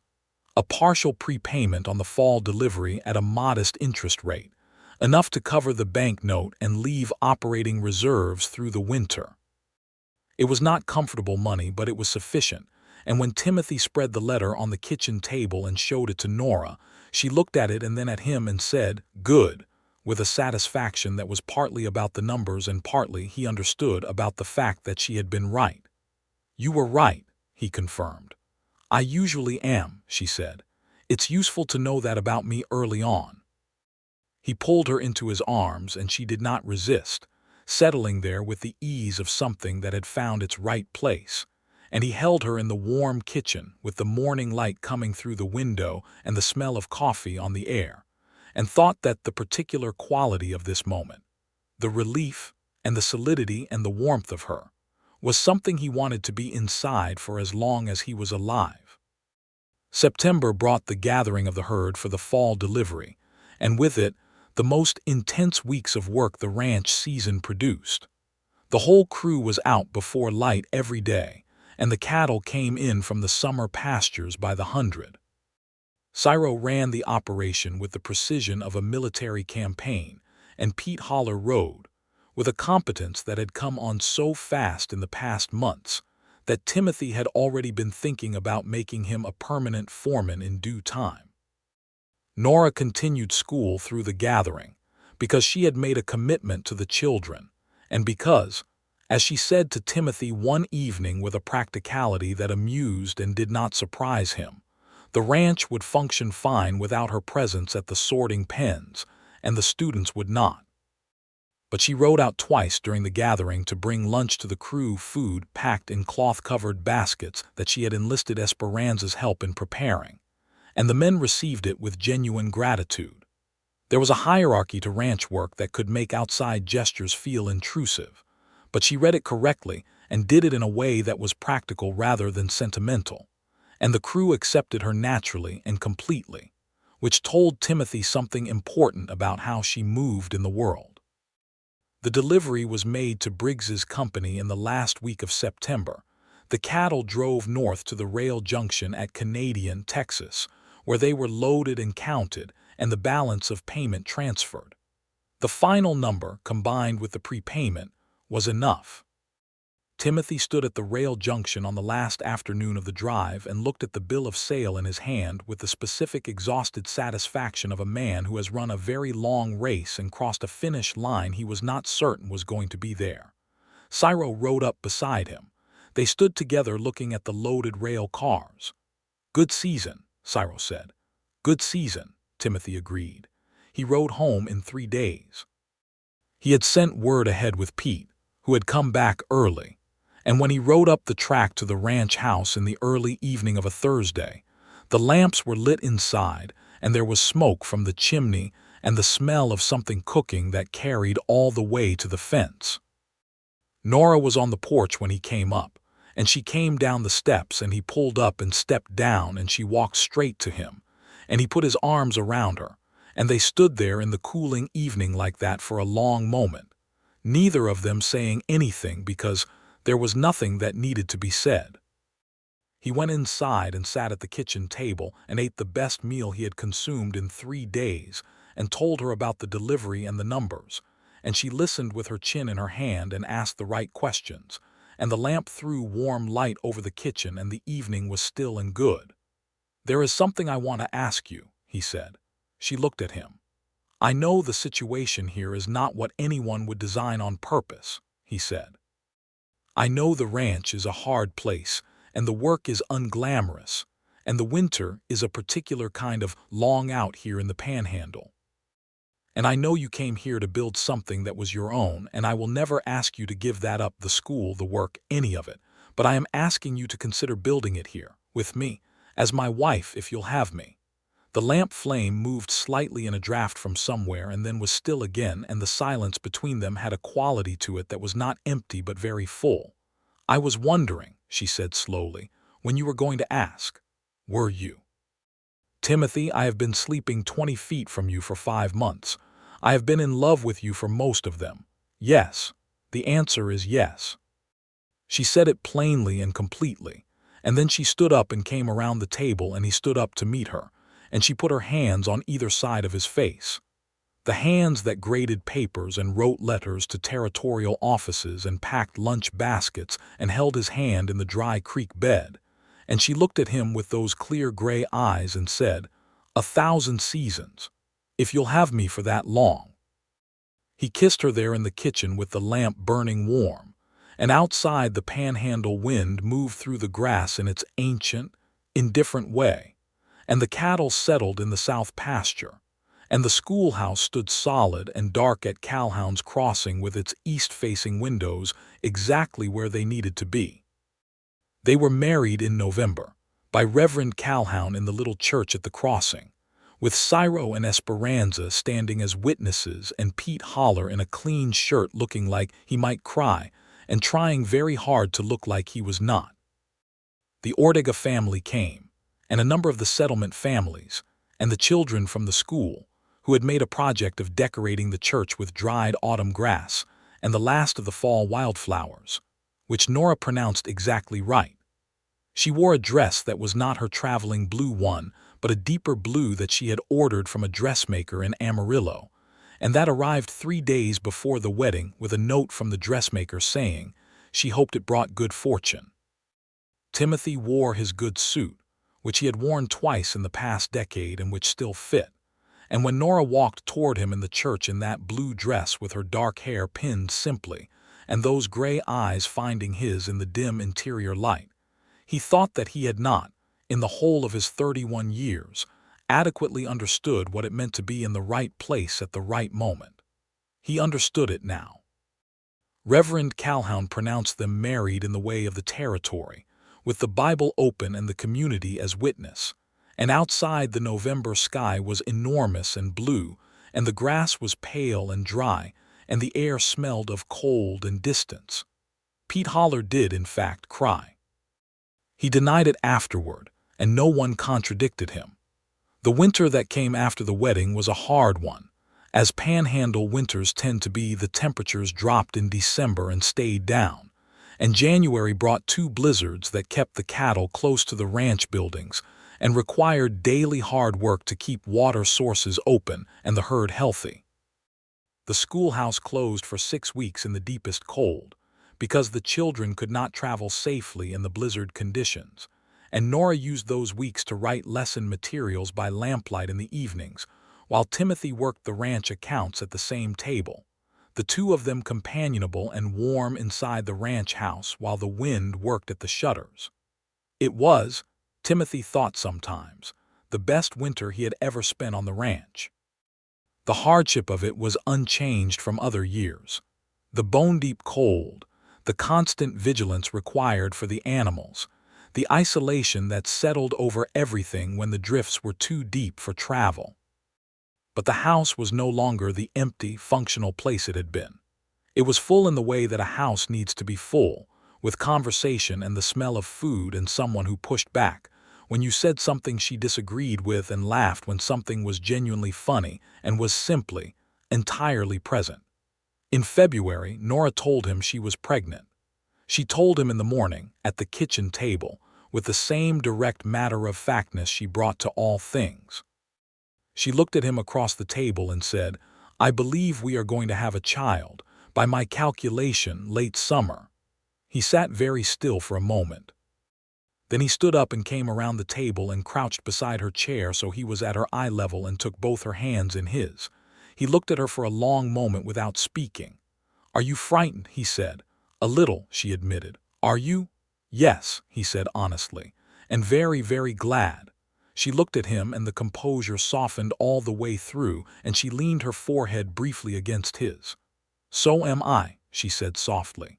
A partial prepayment on the fall delivery at a modest interest rate, enough to cover the bank note and leave operating reserves through the winter. It was not comfortable money, but it was sufficient, and when Timothy spread the letter on the kitchen table and showed it to Nora, she looked at it and then at him and said, "Good," with a satisfaction that was partly about the numbers and partly, he understood, about the fact that she had been right. "You were right," he confirmed. "I usually am," she said. "It's useful to know that about me early on." He pulled her into his arms, and she did not resist, settling there with the ease of something that had found its right place. And he held her in the warm kitchen, with the morning light coming through the window and the smell of coffee on the air, and thought that the particular quality of this moment, the relief and the solidity and the warmth of her, was something he wanted to be inside for as long as he was alive. September brought the gathering of the herd for the fall delivery, and with it, the most intense weeks of work the ranch season produced. The whole crew was out before light every day, and the cattle came in from the summer pastures by the hundred. Cyril ran the operation with the precision of a military campaign, and Pete Holler rode, with a competence that had come on so fast in the past months that Timothy had already been thinking about making him a permanent foreman in due time. Nora continued school through the gathering, because she had made a commitment to the children, and because, as she said to Timothy one evening with a practicality that amused and did not surprise him, the ranch would function fine without her presence at the sorting pens, and the students would not. But she rode out twice during the gathering to bring lunch to the crew, food packed in cloth-covered baskets that she had enlisted Esperanza's help in preparing, and the men received it with genuine gratitude. There was a hierarchy to ranch work that could make outside gestures feel intrusive, but she read it correctly and did it in a way that was practical rather than sentimental, and the crew accepted her naturally and completely, which told Timothy something important about how she moved in the world. The delivery was made to Briggs's company in the last week of September. The cattle drove north to the rail junction at Canadian, Texas, where they were loaded and counted, and the balance of payment transferred. The final number, combined with the prepayment, was enough. Timothy stood at the rail junction on the last afternoon of the drive and looked at the bill of sale in his hand with the specific exhausted satisfaction of a man who has run a very long race and crossed a finish line he was not certain was going to be there. Cyril rode up beside him. They stood together looking at the loaded rail cars. "Good season," Cyril said. "Good season," Timothy agreed. He rode home in 3 days. He had sent word ahead with Pete, who had come back early, and when he rode up the track to the ranch house in the early evening of a Thursday, the lamps were lit inside, and there was smoke from the chimney and the smell of something cooking that carried all the way to the fence. Nora was on the porch when he came up, and she came down the steps, and he pulled up and stepped down, and she walked straight to him, and he put his arms around her, and they stood there in the cooling evening like that for a long moment, neither of them saying anything because there was nothing that needed to be said. He went inside and sat at the kitchen table and ate the best meal he had consumed in 3 days and told her about the delivery and the numbers, and she listened with her chin in her hand and asked the right questions, and the lamp threw warm light over the kitchen and the evening was still and good. "There is something I want to ask you," he said. She looked at him. "I know the situation here is not what anyone would design on purpose," he said. "I know the ranch is a hard place, and the work is unglamorous, and the winter is a particular kind of long out here in the Panhandle. And I know you came here to build something that was your own, and I will never ask you to give that up, the school, the work, any of it. But I am asking you to consider building it here, with me, as my wife, if you'll have me." The lamp flame moved slightly in a draft from somewhere and then was still again, and the silence between them had a quality to it that was not empty but very full. "I was wondering," she said slowly, "when you were going to ask. Were you? Timothy, I have been sleeping 20 feet from you for 5 months. I have been in love with you for most of them. Yes. The answer is yes." She said it plainly and completely, and then she stood up and came around the table, and he stood up to meet her, and she put her hands on either side of his face. The hands that graded papers and wrote letters to territorial offices and packed lunch baskets and held his hand in the dry creek bed. And she looked at him with those clear gray eyes and said, "1,000 seasons, if you'll have me for that long." He kissed her there in the kitchen with the lamp burning warm, and outside the Panhandle wind moved through the grass in its ancient, indifferent way, and the cattle settled in the south pasture, and the schoolhouse stood solid and dark at Calhoun's Crossing with its east-facing windows exactly where they needed to be. They were married in November, by Reverend Calhoun in the little church at the crossing, with Ciro and Esperanza standing as witnesses and Pete Holler in a clean shirt looking like he might cry and trying very hard to look like he was not. The Ortega family came, and a number of the settlement families, and the children from the school, who had made a project of decorating the church with dried autumn grass and the last of the fall wildflowers, which Nora pronounced exactly right. She wore a dress that was not her traveling blue one, but a deeper blue that she had ordered from a dressmaker in Amarillo, and that arrived 3 days before the wedding with a note from the dressmaker saying she hoped it brought good fortune. Timothy wore his good suit, which he had worn twice in the past decade and which still fit, and when Nora walked toward him in the church in that blue dress with her dark hair pinned simply, and those gray eyes finding his in the dim interior light, he thought that he had not, in the whole of his 31 years, adequately understood what it meant to be in the right place at the right moment. He understood it now. Reverend Calhoun pronounced them married in the way of the territory, with the Bible open and the community as witness, and outside the November sky was enormous and blue, and the grass was pale and dry, and the air smelled of cold and distance. Pete Holler did, in fact, cry. He denied it afterward, and no one contradicted him. The winter that came after the wedding was a hard one. As Panhandle winters tend to be, the temperatures dropped in December and stayed down, and January brought 2 blizzards that kept the cattle close to the ranch buildings and required daily hard work to keep water sources open and the herd healthy. The schoolhouse closed for 6 weeks in the deepest cold, because the children could not travel safely in the blizzard conditions, and Nora used those weeks to write lesson materials by lamplight in the evenings, while Timothy worked the ranch accounts at the same table, the two of them companionable and warm inside the ranch house while the wind worked at the shutters. It was, Timothy thought sometimes, the best winter he had ever spent on the ranch. The hardship of it was unchanged from other years. The bone-deep cold, the constant vigilance required for the animals, the isolation that settled over everything when the drifts were too deep for travel. But the house was no longer the empty, functional place it had been. It was full in the way that a house needs to be full, with conversation and the smell of food and someone who pushed back when you said something she disagreed with and laughed when something was genuinely funny and was simply, entirely present. In February, Nora told him she was pregnant. She told him in the morning, at the kitchen table, with the same direct matter-of-factness she brought to all things. She looked at him across the table and said, "I believe we are going to have a child, by my calculation, late summer." He sat very still for a moment. Then he stood up and came around the table and crouched beside her chair so he was at her eye level and took both her hands in his. He looked at her for a long moment without speaking. "Are you frightened?" he said. "A little," she admitted. "Are you?" "Yes," he said honestly, "and very, very glad." She looked at him and the composure softened all the way through, and she leaned her forehead briefly against his. "So am I," she said softly.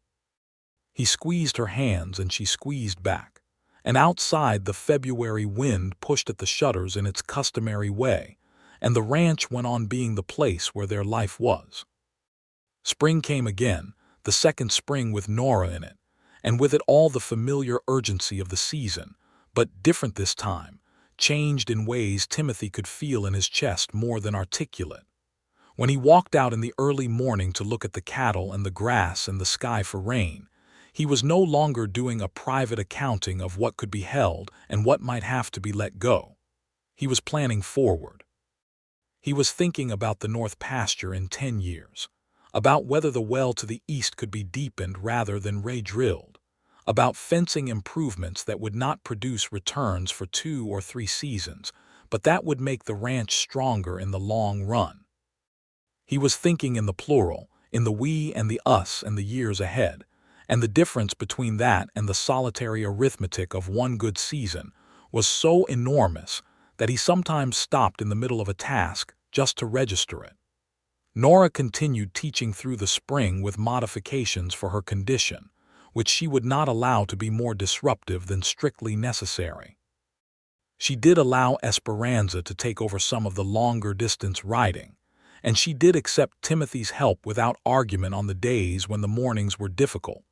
He squeezed her hands and she squeezed back. And outside, the February wind pushed at the shutters in its customary way, and the ranch went on being the place where their life was. Spring came again, the second spring with Nora in it, and with it all the familiar urgency of the season, but different this time, changed in ways Timothy could feel in his chest more than articulate. When he walked out in the early morning to look at the cattle and the grass and the sky for rain, he was no longer doing a private accounting of what could be held and what might have to be let go. He was planning forward. He was thinking about the North Pasture in 10 years, about whether the well to the east could be deepened rather than re-drilled, about fencing improvements that would not produce returns for 2 or 3 seasons, but that would make the ranch stronger in the long run. He was thinking in the plural, in the we and the us and the years ahead, and the difference between that and the solitary arithmetic of one good season was so enormous that he sometimes stopped in the middle of a task just to register it. Nora continued teaching through the spring with modifications for her condition, which she would not allow to be more disruptive than strictly necessary. She did allow Esperanza to take over some of the longer-distance riding, and she did accept Timothy's help without argument on the days when the mornings were difficult,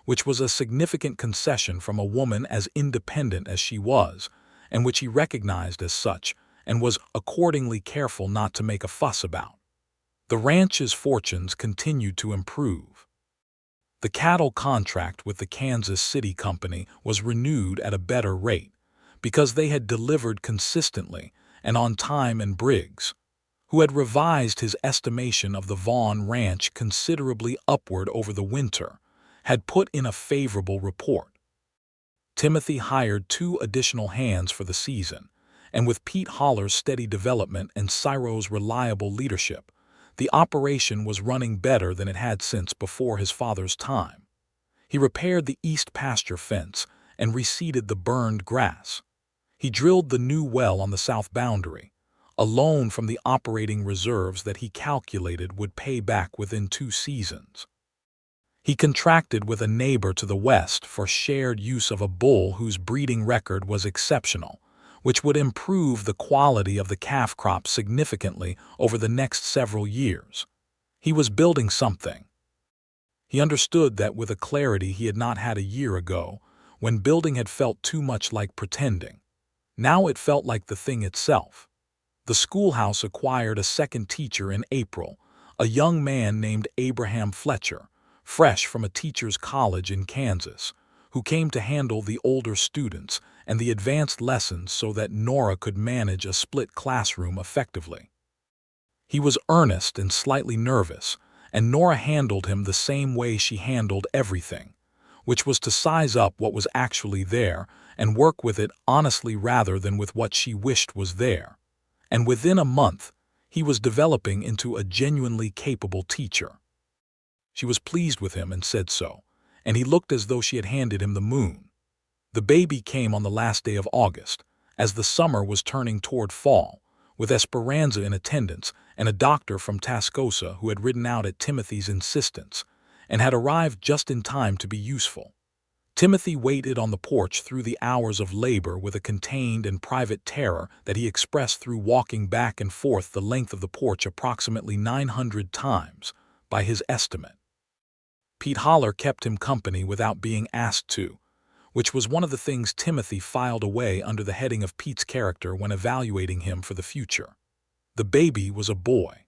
which was a significant concession from a woman as independent as she was, and which he recognized as such, and was accordingly careful not to make a fuss about. The ranch's fortunes continued to improve. The cattle contract with the Kansas City Company was renewed at a better rate, because they had delivered consistently and on time, and Briggs, who had revised his estimation of the Vaughn ranch considerably upward over the winter, had put in a favorable report. Timothy hired 2 additional hands for the season, and with Pete Holler's steady development and Cyro's reliable leadership, the operation was running better than it had since before his father's time. He repaired the east pasture fence and reseeded the burned grass. He drilled the new well on the south boundary, a loan from the operating reserves that he calculated would pay back within 2 seasons. He contracted with a neighbor to the west for shared use of a bull whose breeding record was exceptional, which would improve the quality of the calf crop significantly over the next several years. He was building something. He understood that with a clarity he had not had a year ago, when building had felt too much like pretending. Now it felt like the thing itself. The schoolhouse acquired a second teacher in April, a young man named Abraham Fletcher, fresh from a teacher's college in Kansas, who came to handle the older students and the advanced lessons so that Nora could manage a split classroom effectively. He was earnest and slightly nervous, and Nora handled him the same way she handled everything, which was to size up what was actually there and work with it honestly rather than with what she wished was there. And within a month, he was developing into a genuinely capable teacher. She was pleased with him and said so, and he looked as though she had handed him the moon. The baby came on the last day of August, as the summer was turning toward fall, with Esperanza in attendance and a doctor from Tascosa who had ridden out at Timothy's insistence, and had arrived just in time to be useful. Timothy waited on the porch through the hours of labor with a contained and private terror that he expressed through walking back and forth the length of the porch approximately 900 times, by his estimate. Pete Holler kept him company without being asked to, which was one of the things Timothy filed away under the heading of Pete's character when evaluating him for the future. The baby was a boy.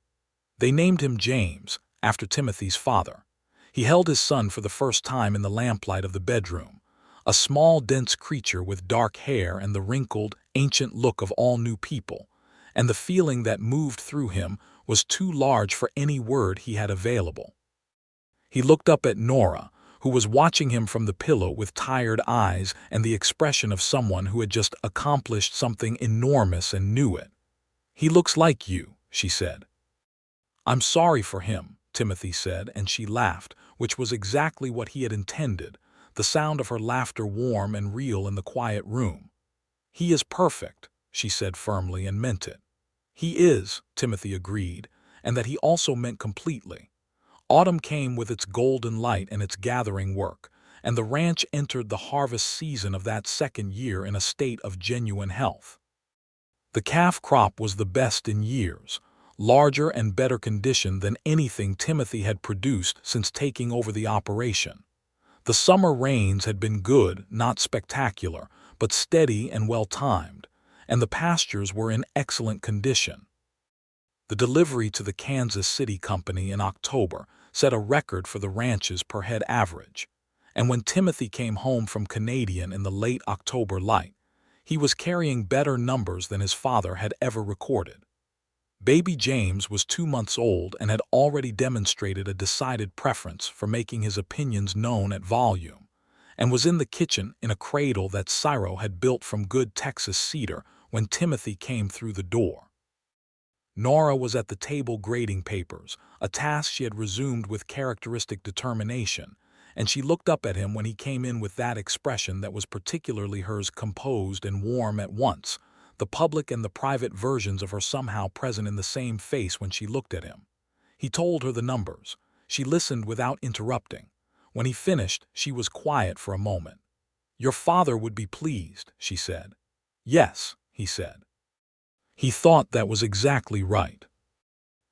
They named him James, after Timothy's father. He held his son for the first time in the lamplight of the bedroom, a small, dense creature with dark hair and the wrinkled, ancient look of all new people, and the feeling that moved through him was too large for any word he had available. He looked up at Nora, who was watching him from the pillow with tired eyes and the expression of someone who had just accomplished something enormous and knew it. "He looks like you," she said. "I'm sorry for him," Timothy said, and she laughed, which was exactly what he had intended, the sound of her laughter warm and real in the quiet room. "He is perfect," she said firmly, and meant it. "He is," Timothy agreed, and that he also meant completely. Autumn came with its golden light and its gathering work, and the ranch entered the harvest season of that second year in a state of genuine health. The calf crop was the best in years, larger and better conditioned than anything Timothy had produced since taking over the operation. The summer rains had been good, not spectacular, but steady and well-timed, and the pastures were in excellent condition. The delivery to the Kansas City Company in October set a record for the ranch's per-head average, and when Timothy came home from Canadian in the late October light, he was carrying better numbers than his father had ever recorded. Baby James was 2 months old and had already demonstrated a decided preference for making his opinions known at volume, and was in the kitchen in a cradle that Cyril had built from good Texas cedar when Timothy came through the door. Nora was at the table grading papers, a task she had resumed with characteristic determination, and she looked up at him when he came in with that expression that was particularly hers, composed and warm at once, the public and the private versions of her somehow present in the same face when she looked at him. He told her the numbers. She listened without interrupting. When he finished, she was quiet for a moment. "Your father would be pleased," she said. "Yes," he said. He thought that was exactly right.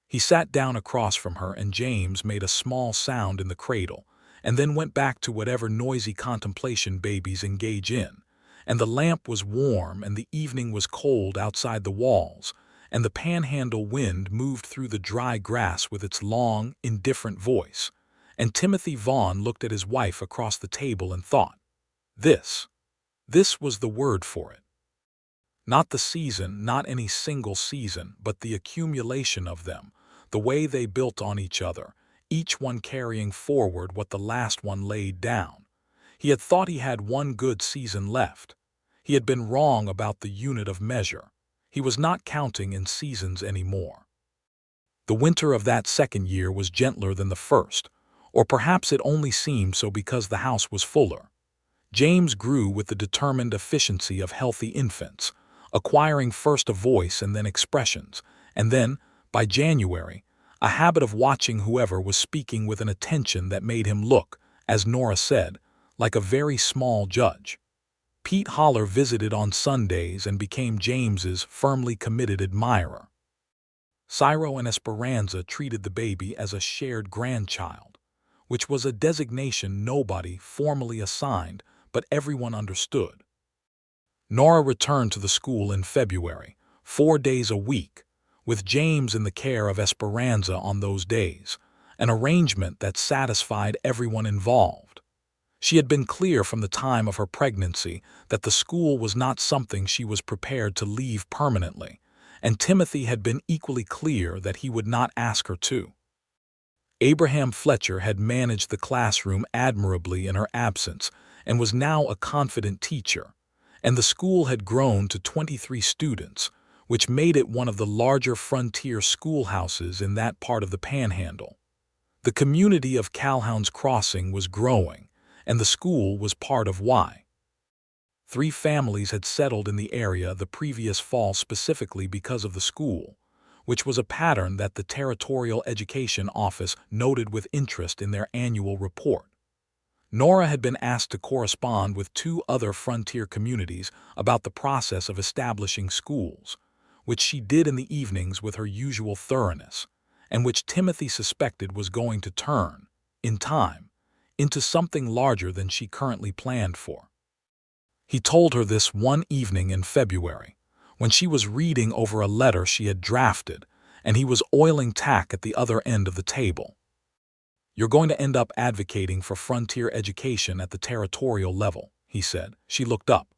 He sat down across from her, and James made a small sound in the cradle, and then went back to whatever noisy contemplation babies engage in, and the lamp was warm and the evening was cold outside the walls, and the Panhandle wind moved through the dry grass with its long, indifferent voice, and Timothy Vaughn looked at his wife across the table and thought, This was the word for it. Not the season, not any single season, but the accumulation of them, the way they built on each other, each one carrying forward what the last one laid down. He had thought he had one good season left. He had been wrong about the unit of measure. He was not counting in seasons anymore. The winter of that second year was gentler than the first, or perhaps it only seemed so because the house was fuller. James grew with the determined efficiency of healthy infants, acquiring first a voice and then expressions, and then, by January, a habit of watching whoever was speaking with an attention that made him look, as Nora said, like a very small judge. Pete Holler visited on Sundays and became James's firmly committed admirer. Cyril and Esperanza treated the baby as a shared grandchild, which was a designation nobody formally assigned, but everyone understood. Nora returned to the school in February, 4 days a week, with James in the care of Esperanza on those days, an arrangement that satisfied everyone involved. She had been clear from the time of her pregnancy that the school was not something she was prepared to leave permanently, and Timothy had been equally clear that he would not ask her to. Abraham Fletcher had managed the classroom admirably in her absence and was now a confident teacher, and the school had grown to 23 students, which made it one of the larger frontier schoolhouses in that part of the Panhandle. The community of Calhoun's Crossing was growing, and the school was part of why. 3 families had settled in the area the previous fall specifically because of the school, which was a pattern that the Territorial Education Office noted with interest in their annual report. Nora had been asked to correspond with 2 other frontier communities about the process of establishing schools, which she did in the evenings with her usual thoroughness, and which Timothy suspected was going to turn, in time, into something larger than she currently planned for. He told her this one evening in February, when she was reading over a letter she had drafted, and he was oiling tack at the other end of the table. "You're going to end up advocating for frontier education at the territorial level," he said. She looked up.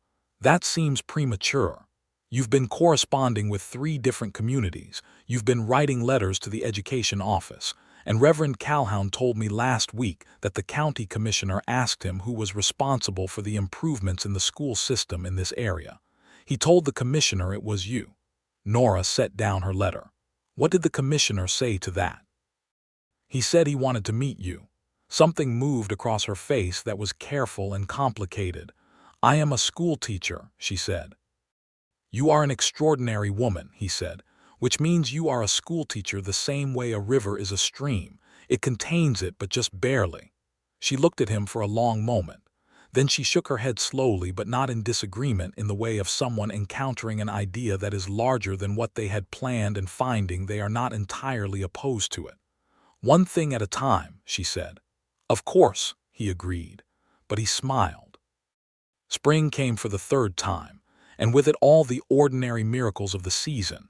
"That seems premature. You've been corresponding with 3 different communities. You've been writing letters to the education office, and Reverend Calhoun told me last week that the county commissioner asked him who was responsible for the improvements in the school system in this area. He told the commissioner it was you." Nora set down her letter. "What did the commissioner say to that?" He said he wanted to meet you. Something moved across her face that was careful and complicated. I am a schoolteacher, she said. You are an extraordinary woman, he said, which means you are a schoolteacher the same way a river is a stream. It contains it, but just barely. She looked at him for a long moment. Then she shook her head slowly, but not in disagreement, in the way of someone encountering an idea that is larger than what they had planned and finding they are not entirely opposed to it. One thing at a time, she said. Of course, he agreed, but he smiled. Spring came for the third time, and with it all the ordinary miracles of the season.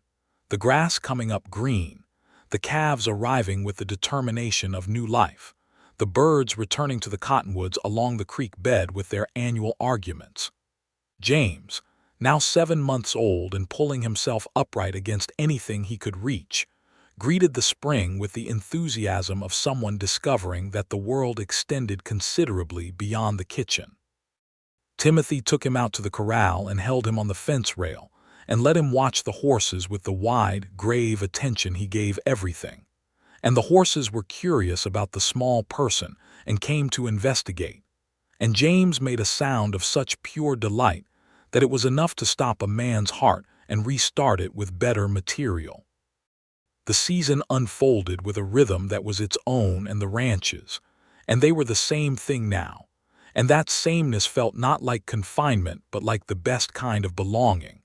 The grass coming up green, the calves arriving with the determination of new life, the birds returning to the cottonwoods along the creek bed with their annual arguments. James, now 7 months old and pulling himself upright against anything he could reach, greeted the spring with the enthusiasm of someone discovering that the world extended considerably beyond the kitchen. Timothy took him out to the corral and held him on the fence rail and let him watch the horses with the wide, grave attention he gave everything. And the horses were curious about the small person and came to investigate. And James made a sound of such pure delight that it was enough to stop a man's heart and restart it with better material. The season unfolded with a rhythm that was its own and the ranch's, and they were the same thing now. And that sameness felt not like confinement, but like the best kind of belonging.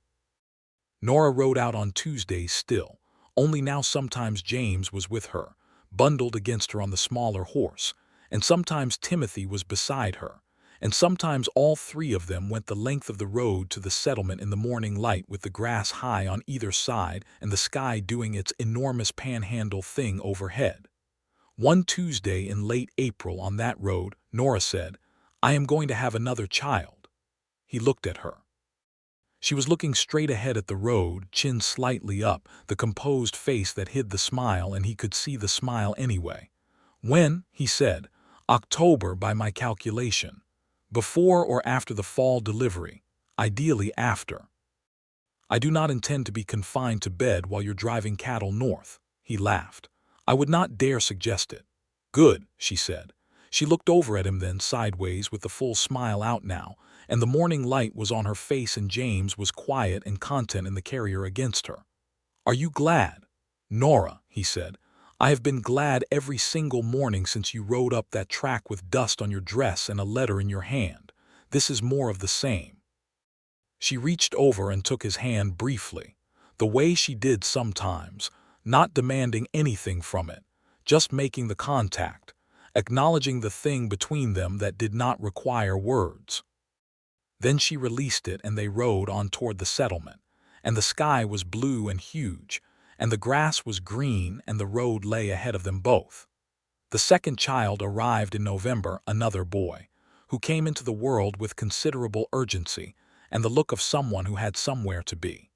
Nora rode out on Tuesdays still, only now sometimes James was with her, bundled against her on the smaller horse, and sometimes Timothy was beside her, and sometimes all three of them went the length of the road to the settlement in the morning light with the grass high on either side and the sky doing its enormous panhandle thing overhead. One Tuesday in late April on that road, Nora said, I am going to have another child. He looked at her. She was looking straight ahead at the road, chin slightly up, the composed face that hid the smile, and he could see the smile anyway. When, he said, October by my calculation. Before or after the fall delivery, ideally after. I do not intend to be confined to bed while you're driving cattle north, he laughed. I would not dare suggest it. Good, she said. She looked over at him then sideways with the full smile out now, and the morning light was on her face and James was quiet and content in the carrier against her. Are you glad? Nora, he said, I have been glad every single morning since you rode up that track with dust on your dress and a letter in your hand. This is more of the same. She reached over and took his hand briefly, the way she did sometimes, not demanding anything from it, just making the contact, acknowledging the thing between them that did not require words. Then she released it and they rode on toward the settlement, and the sky was blue and huge, and the grass was green and the road lay ahead of them both. The second child arrived in November, another boy, who came into the world with considerable urgency and the look of someone who had somewhere to be.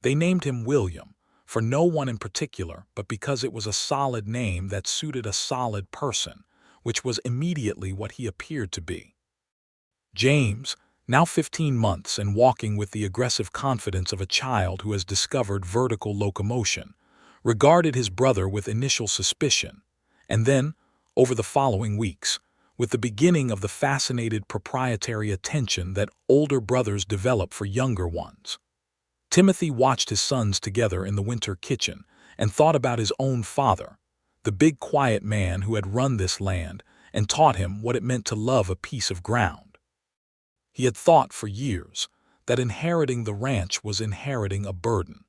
They named him William, for no one in particular, but because it was a solid name that suited a solid person, which was immediately what he appeared to be. James, now 15 months and walking with the aggressive confidence of a child who has discovered vertical locomotion, regarded his brother with initial suspicion, and then, over the following weeks, with the beginning of the fascinated proprietary attention that older brothers develop for younger ones. Timothy watched his sons together in the winter kitchen and thought about his own father, the big quiet man who had run this land and taught him what it meant to love a piece of ground. He had thought for years that inheriting the ranch was inheriting a burden.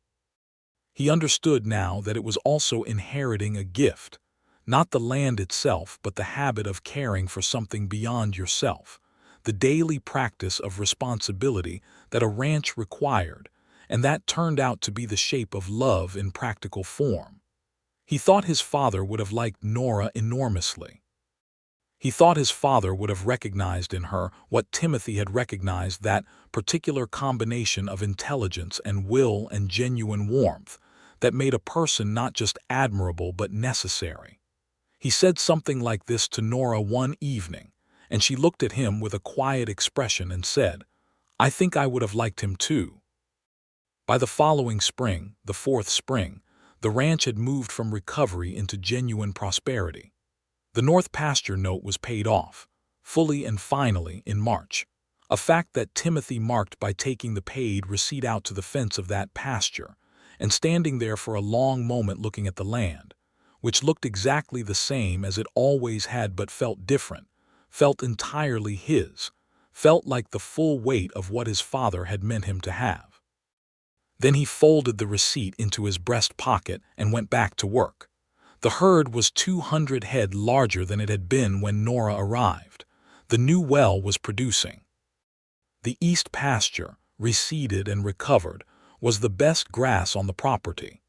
He understood now that it was also inheriting a gift, not the land itself but the habit of caring for something beyond yourself, the daily practice of responsibility that a ranch required, and that turned out to be the shape of love in practical form. He thought his father would have liked Nora enormously. He thought his father would have recognized in her what Timothy had recognized, that particular combination of intelligence and will and genuine warmth that made a person not just admirable but necessary. He said something like this to Nora one evening, and she looked at him with a quiet expression and said, I think I would have liked him too. By the following spring, the fourth spring, The ranch had moved from recovery into genuine prosperity. The North Pasture note was paid off, fully and finally, in March, a fact that Timothy marked by taking the paid receipt out to the fence of that pasture and standing there for a long moment looking at the land, which looked exactly the same as it always had but felt different, felt entirely his, felt like the full weight of what his father had meant him to have. Then he folded the receipt into his breast pocket and went back to work. The herd was 200 head larger than it had been when Nora arrived. The new well was producing. The east pasture, reseeded and recovered, was the best grass on the property.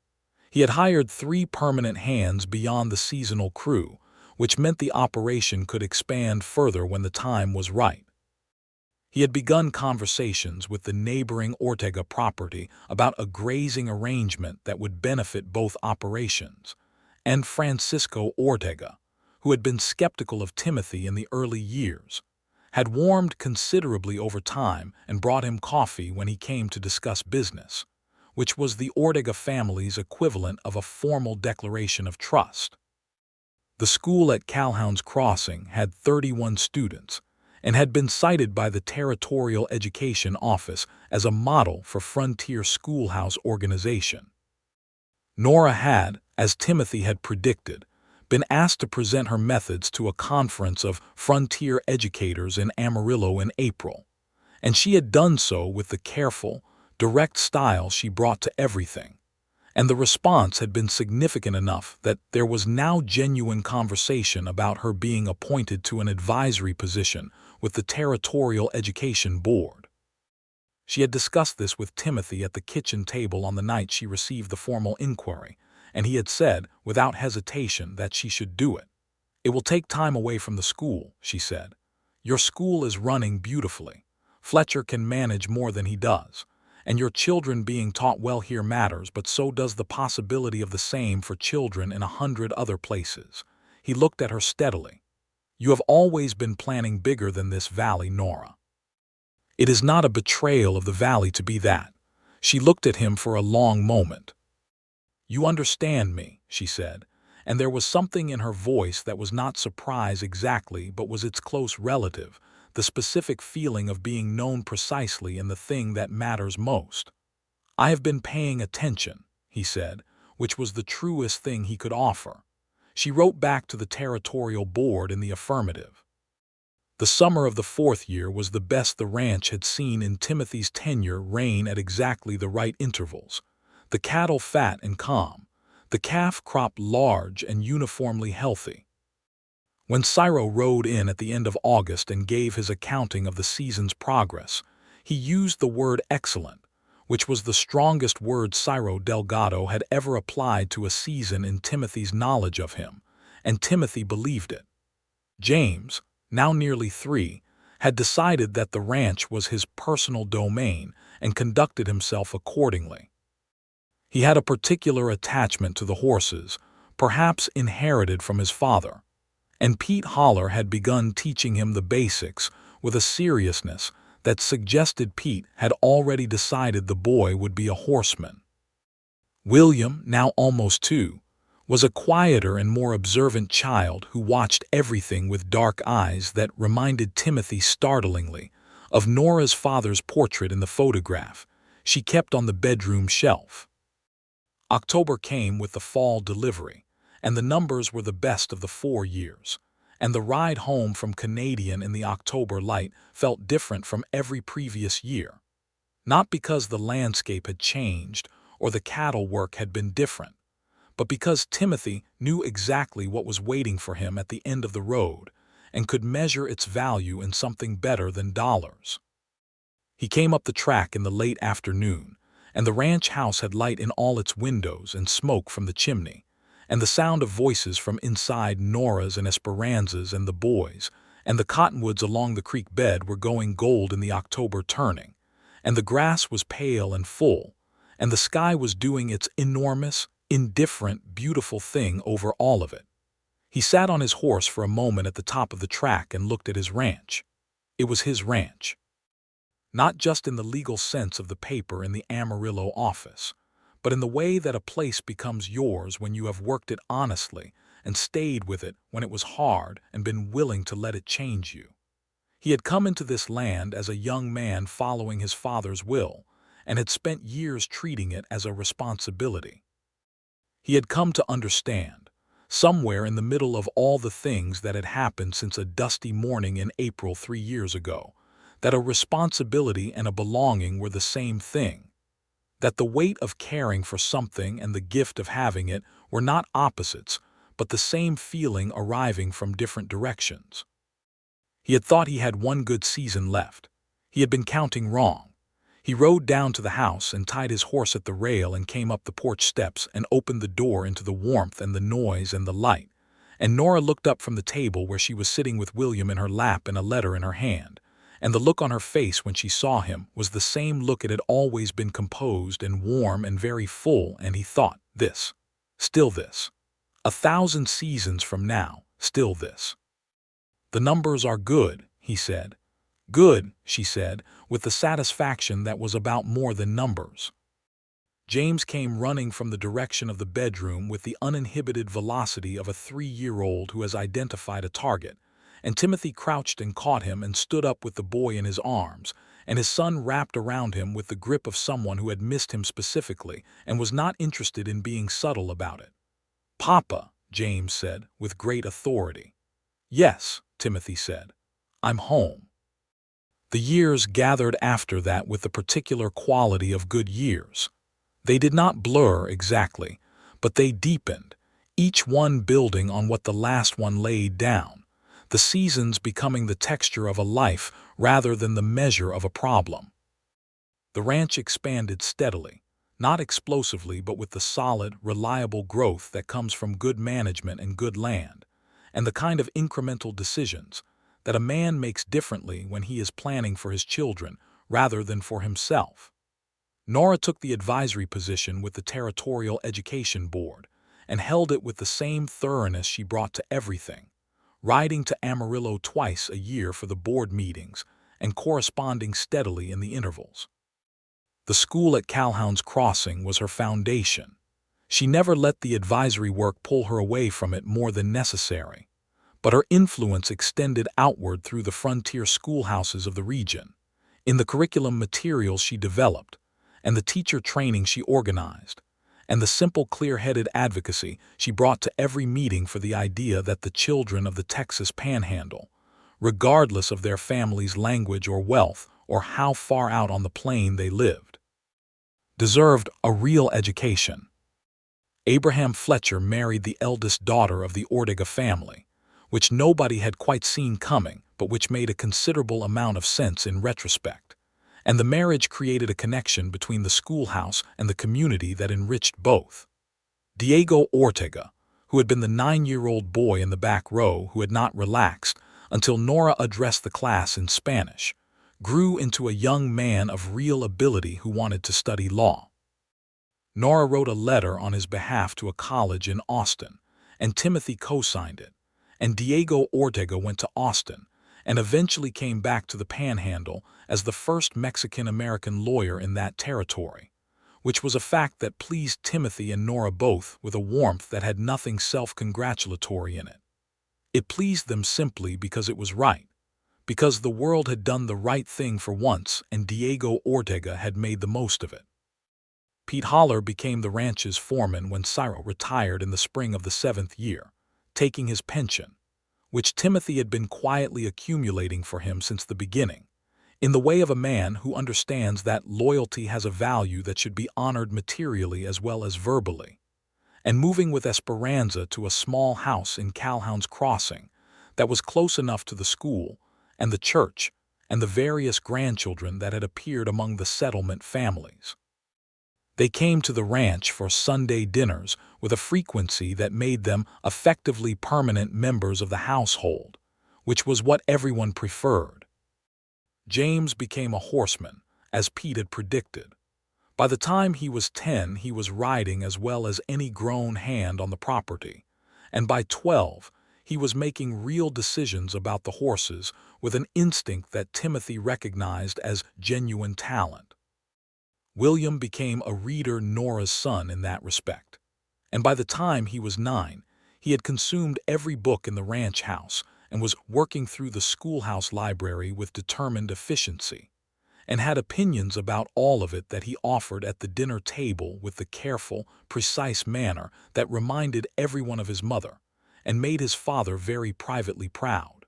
He had hired 3 permanent hands beyond the seasonal crew, which meant the operation could expand further when the time was right. He had begun conversations with the neighboring Ortega property about a grazing arrangement that would benefit both operations, and Francisco Ortega, who had been skeptical of Timothy in the early years, had warmed considerably over time and brought him coffee when he came to discuss business, which was the Ortega family's equivalent of a formal declaration of trust. The school at Calhoun's Crossing had 31 students and had been cited by the Territorial Education Office as a model for frontier schoolhouse organization. Nora had, as Timothy had predicted, been asked to present her methods to a conference of frontier educators in Amarillo in April, and she had done so with the careful, direct style she brought to everything, and the response had been significant enough that there was now genuine conversation about her being appointed to an advisory position with the Territorial Education Board. She had discussed this with Timothy at the kitchen table on the night she received the formal inquiry, and he had said, without hesitation, that she should do it. "It will take time away from the school," she said. "Your school is running beautifully. Fletcher can manage more than he does, and your children being taught well here matters, but so does the possibility of the same for children in 100 other places." He looked at her steadily. "You have always been planning bigger than this valley, Nora. It is not a betrayal of the valley to be that." She looked at him for a long moment. "You understand me," she said, and there was something in her voice that was not surprise exactly but was its close relative, the specific feeling of being known precisely in the thing that matters most. "I have been paying attention," he said, which was the truest thing he could offer. She wrote back to the Territorial Board in the affirmative. The summer of the 4th year was the best the ranch had seen in Timothy's tenure, rain at exactly the right intervals, the cattle fat and calm, the calf crop large and uniformly healthy. When Ciro rode in at the end of August and gave his accounting of the season's progress, he used the word excellent, which was the strongest word Ciro Delgado had ever applied to a season in Timothy's knowledge of him, and Timothy believed it. James, now nearly 3, had decided that the ranch was his personal domain and conducted himself accordingly. He had a particular attachment to the horses, perhaps inherited from his father, and Pete Holler had begun teaching him the basics with a seriousness that suggested Pete had already decided the boy would be a horseman. William, now almost 2, was a quieter and more observant child who watched everything with dark eyes that reminded Timothy startlingly of Nora's father's portrait in the photograph she kept on the bedroom shelf. October came with the fall delivery, and the numbers were the best of the 4 years, and the ride home from Canadian in the October light felt different from every previous year. Not because the landscape had changed or the cattle work had been different, but because Timothy knew exactly what was waiting for him at the end of the road and could measure its value in something better than dollars. He came up the track in the late afternoon, and the ranch house had light in all its windows and smoke from the chimney, and the sound of voices from inside Nora's and Esperanza's and the boys, and the cottonwoods along the creek bed were going gold in the October turning, and the grass was pale and full, and the sky was doing its enormous, indifferent, beautiful thing over all of it. He sat on his horse for a moment at the top of the track and looked at his ranch. It was his ranch. Not just in the legal sense of the paper in the Amarillo office, but in the way that a place becomes yours when you have worked it honestly and stayed with it when it was hard and been willing to let it change you. He had come into this land as a young man following his father's will and had spent years treating it as a responsibility. He had come to understand, somewhere in the middle of all the things that had happened since a dusty morning in April 3 years ago, that a responsibility and a belonging were the same thing, that the weight of caring for something and the gift of having it were not opposites, but the same feeling arriving from different directions. He had thought he had one good season left. He had been counting wrong. He rode down to the house and tied his horse at the rail and came up the porch steps and opened the door into the warmth and the noise and the light. And Nora looked up from the table where she was sitting with William in her lap and a letter in her hand. And the look on her face when she saw him was the same look. It had always been composed and warm and very full, and he thought, this, still this. 1,000 seasons from now, still this. The numbers are good, he said. Good, she said, with the satisfaction that was about more than numbers. James came running from the direction of the bedroom with the uninhibited velocity of a 3-year-old who has identified a target, and Timothy crouched and caught him and stood up with the boy in his arms, and his son wrapped around him with the grip of someone who had missed him specifically and was not interested in being subtle about it. "Papa," James said, with great authority. "Yes," Timothy said. "I'm home." The years gathered after that with the particular quality of good years. They did not blur exactly, but they deepened, each one building on what the last one laid down, the seasons becoming the texture of a life rather than the measure of a problem. The ranch expanded steadily, not explosively but with the solid, reliable growth that comes from good management and good land, and the kind of incremental decisions that a man makes differently when he is planning for his children rather than for himself. Nora took the advisory position with the Territorial Education Board and held it with the same thoroughness she brought to everything, riding to Amarillo twice a year for the board meetings and corresponding steadily in the intervals. The school at Calhoun's Crossing was her foundation. She never let the advisory work pull her away from it more than necessary, but her influence extended outward through the frontier schoolhouses of the region, in the curriculum materials she developed, and the teacher training she organized, and the simple clear-headed advocacy she brought to every meeting for the idea that the children of the Texas Panhandle, regardless of their family's language or wealth or how far out on the plain they lived, deserved a real education. Abraham Fletcher married the eldest daughter of the Ortega family, which nobody had quite seen coming, but which made a considerable amount of sense in retrospect. And the marriage created a connection between the schoolhouse and the community that enriched both. Diego Ortega, who had been the 9-year-old boy in the back row who had not relaxed until Nora addressed the class in Spanish, grew into a young man of real ability who wanted to study law. Nora wrote a letter on his behalf to a college in Austin, and Timothy co-signed it, and Diego Ortega went to Austin and eventually came back to the Panhandle as the first Mexican-American lawyer in that territory, which was a fact that pleased Timothy and Nora both with a warmth that had nothing self-congratulatory in it. It pleased them simply because it was right, because the world had done the right thing for once and Diego Ortega had made the most of it. Pete Holler became the ranch's foreman when Cyril retired in the spring of the 7th year, taking his pension, which Timothy had been quietly accumulating for him since the beginning, in the way of a man who understands that loyalty has a value that should be honored materially as well as verbally, and moving with Esperanza to a small house in Calhoun's Crossing that was close enough to the school and the church and the various grandchildren that had appeared among the settlement families. They came to the ranch for Sunday dinners with a frequency that made them effectively permanent members of the household, which was what everyone preferred. James became a horseman, as Pete had predicted. By the time he was 10, he was riding as well as any grown hand on the property, and by 12, he was making real decisions about the horses with an instinct that Timothy recognized as genuine talent. William became a reader Nora's son in that respect. And by the time he was 9, he had consumed every book in the ranch house and was working through the schoolhouse library with determined efficiency, and had opinions about all of it that he offered at the dinner table with the careful, precise manner that reminded everyone of his mother and made his father very privately proud.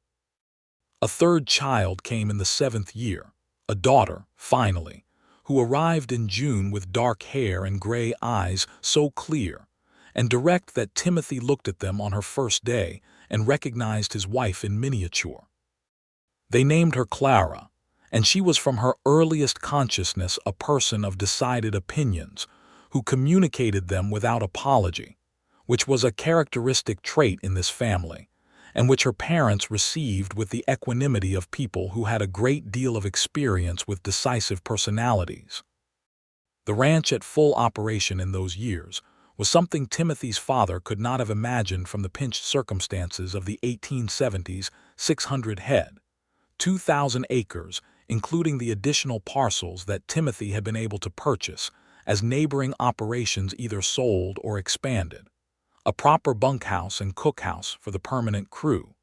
A third child came in the 7th year, a daughter, finally, who arrived in June with dark hair and gray eyes so clear and direct that Timothy looked at them on her first day and recognized his wife in miniature. They named her Clara, and she was from her earliest consciousness a person of decided opinions, who communicated them without apology, which was a characteristic trait in this family, and which her parents received with the equanimity of people who had a great deal of experience with decisive personalities. The ranch at full operation in those years was something Timothy's father could not have imagined from the pinched circumstances of the 1870s. 600 head, 2,000 acres, including the additional parcels that Timothy had been able to purchase as neighboring operations either sold or expanded, a proper bunkhouse and cookhouse for the permanent crew,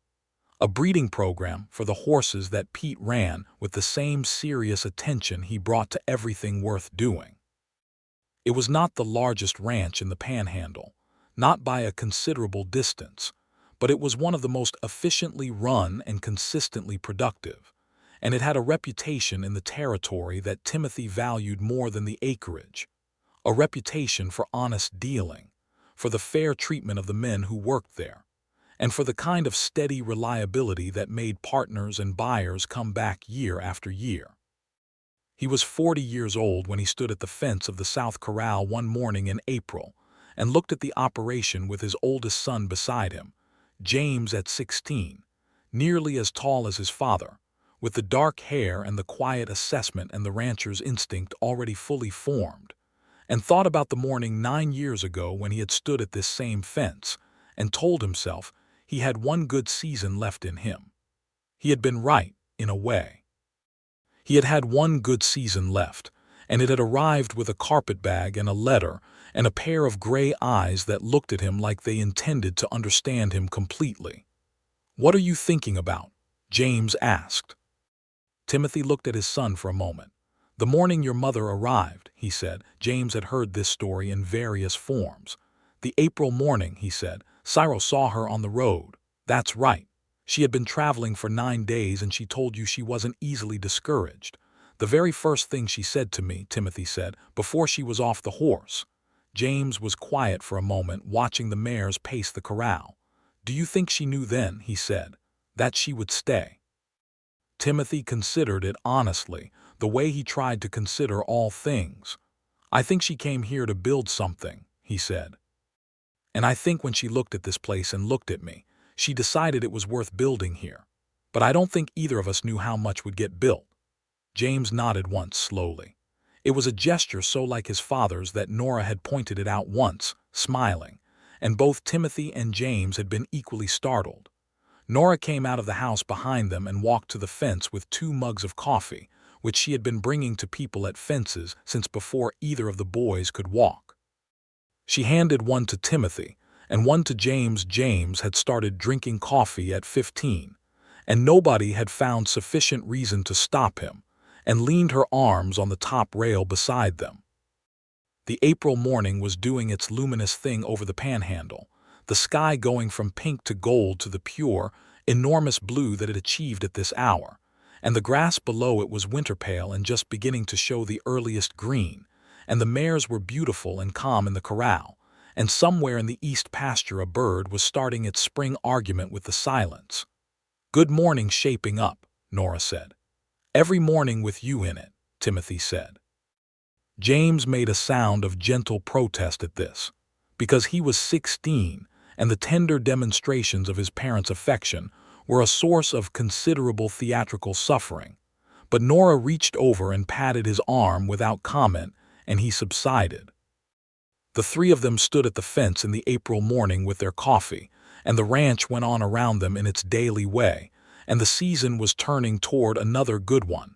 a breeding program for the horses that Pete ran with the same serious attention he brought to everything worth doing. It was not the largest ranch in the Panhandle, not by a considerable distance, but it was one of the most efficiently run and consistently productive, and it had a reputation in the territory that Timothy valued more than the acreage, a reputation for honest dealing, for the fair treatment of the men who worked there, and for the kind of steady reliability that made partners and buyers come back year after year. He was 40 years old when he stood at the fence of the South Corral one morning in April and looked at the operation with his oldest son beside him, James at 16, nearly as tall as his father, with the dark hair and the quiet assessment and the rancher's instinct already fully formed, and thought about the morning 9 years ago when he had stood at this same fence and told himself he had one good season left in him. He had been right, in a way. He had had one good season left, and it had arrived with a carpetbag and a letter and a pair of gray eyes that looked at him like they intended to understand him completely. "What are you thinking about?" James asked. Timothy looked at his son for a moment. "The morning your mother arrived," he said. James had heard this story in various forms. "The April morning," he said. "Cyril saw her on the road." "That's right. She had been traveling for 9 days and she told you she wasn't easily discouraged. The very first thing she said to me," Timothy said, "before she was off the horse." James was quiet for a moment, watching the mares pace the corral. "Do you think she knew then," he said, "that she would stay?" Timothy considered it honestly, the way he tried to consider all things. "I think she came here to build something," he said. "And I think when she looked at this place and looked at me, she decided it was worth building here. But I don't think either of us knew how much would get built." James nodded once slowly. It was a gesture so like his father's that Nora had pointed it out once, smiling, and both Timothy and James had been equally startled. Nora came out of the house behind them and walked to the fence with 2 mugs of coffee, which she had been bringing to people at fences since before either of the boys could walk. She handed one to Timothy and one to James. James had started drinking coffee at 15, and nobody had found sufficient reason to stop him, and leaned her arms on the top rail beside them. The April morning was doing its luminous thing over the Panhandle, the sky going from pink to gold to the pure, enormous blue that it achieved at this hour, and the grass below it was winter pale and just beginning to show the earliest green, and the mares were beautiful and calm in the corral, and somewhere in the east pasture a bird was starting its spring argument with the silence. "Good morning shaping up," Nora said. "Every morning with you in it," Timothy said. James made a sound of gentle protest at this, because he was 16, and the tender demonstrations of his parents' affection were a source of considerable theatrical suffering. But Nora reached over and patted his arm without comment, and he subsided. The 3 of them stood at the fence in the April morning with their coffee, and the ranch went on around them in its daily way, and the season was turning toward another good one.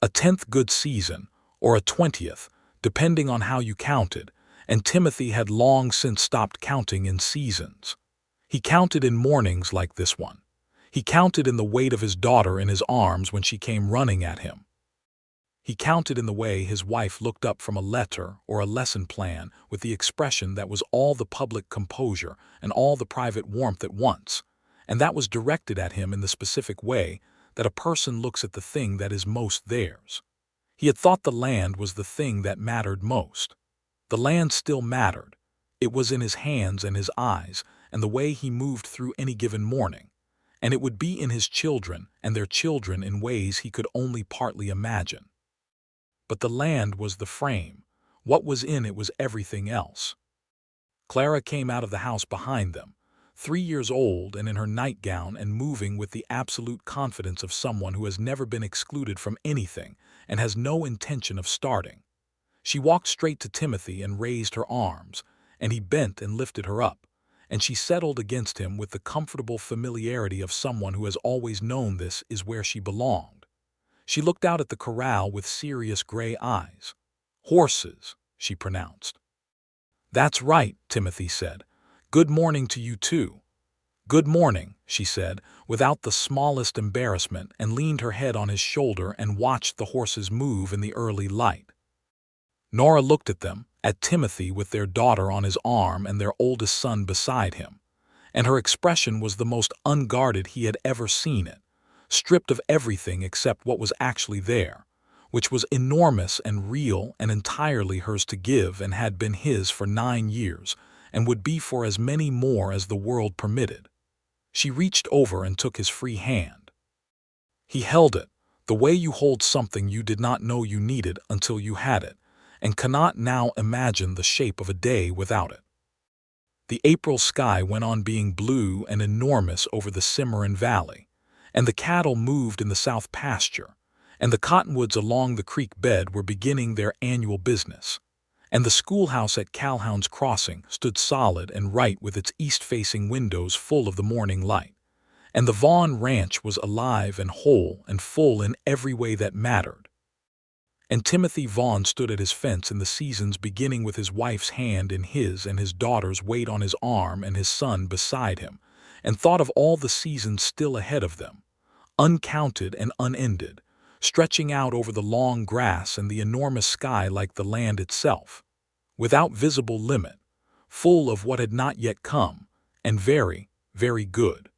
A 10th good season, or a 20th, depending on how you counted, and Timothy had long since stopped counting in seasons. He counted in mornings like this one. He counted in the weight of his daughter in his arms when she came running at him. He counted in the way his wife looked up from a letter or a lesson plan with the expression that was all the public composure and all the private warmth at once, and that was directed at him in the specific way that a person looks at the thing that is most theirs. He had thought the land was the thing that mattered most. The land still mattered. It was in his hands and his eyes and the way he moved through any given morning, and it would be in his children and their children in ways he could only partly imagine. But the land was the frame. What was in it was everything else. Clara came out of the house behind them, 3 years old and in her nightgown and moving with the absolute confidence of someone who has never been excluded from anything and has no intention of starting. She walked straight to Timothy and raised her arms, and he bent and lifted her up, and she settled against him with the comfortable familiarity of someone who has always known this is where she belonged. She looked out at the corral with serious gray eyes. "Horses," she pronounced. "That's right," Timothy said. "Good morning to you too." "Good morning," she said, without the smallest embarrassment, and leaned her head on his shoulder and watched the horses move in the early light. Nora looked at them, at Timothy with their daughter on his arm and their oldest son beside him, and her expression was the most unguarded he had ever seen it, stripped of everything except what was actually there, which was enormous and real and entirely hers to give and had been his for 9 years and would be for as many more as the world permitted. She reached over and took his free hand. He held it, the way you hold something you did not know you needed until you had it, and cannot now imagine the shape of a day without it. The April sky went on being blue and enormous over the Cimarron Valley, and the cattle moved in the south pasture, and the cottonwoods along the creek bed were beginning their annual business, and the schoolhouse at Calhoun's Crossing stood solid and right with its east-facing windows full of the morning light, and the Vaughn ranch was alive and whole and full in every way that mattered. And Timothy Vaughn stood at his fence in the seasons, beginning with his wife's hand in his and his daughter's weight on his arm and his son beside him, and thought of all the seasons still ahead of them, uncounted and unended, stretching out over the long grass and the enormous sky like the land itself, without visible limit, full of what had not yet come, and very, very good.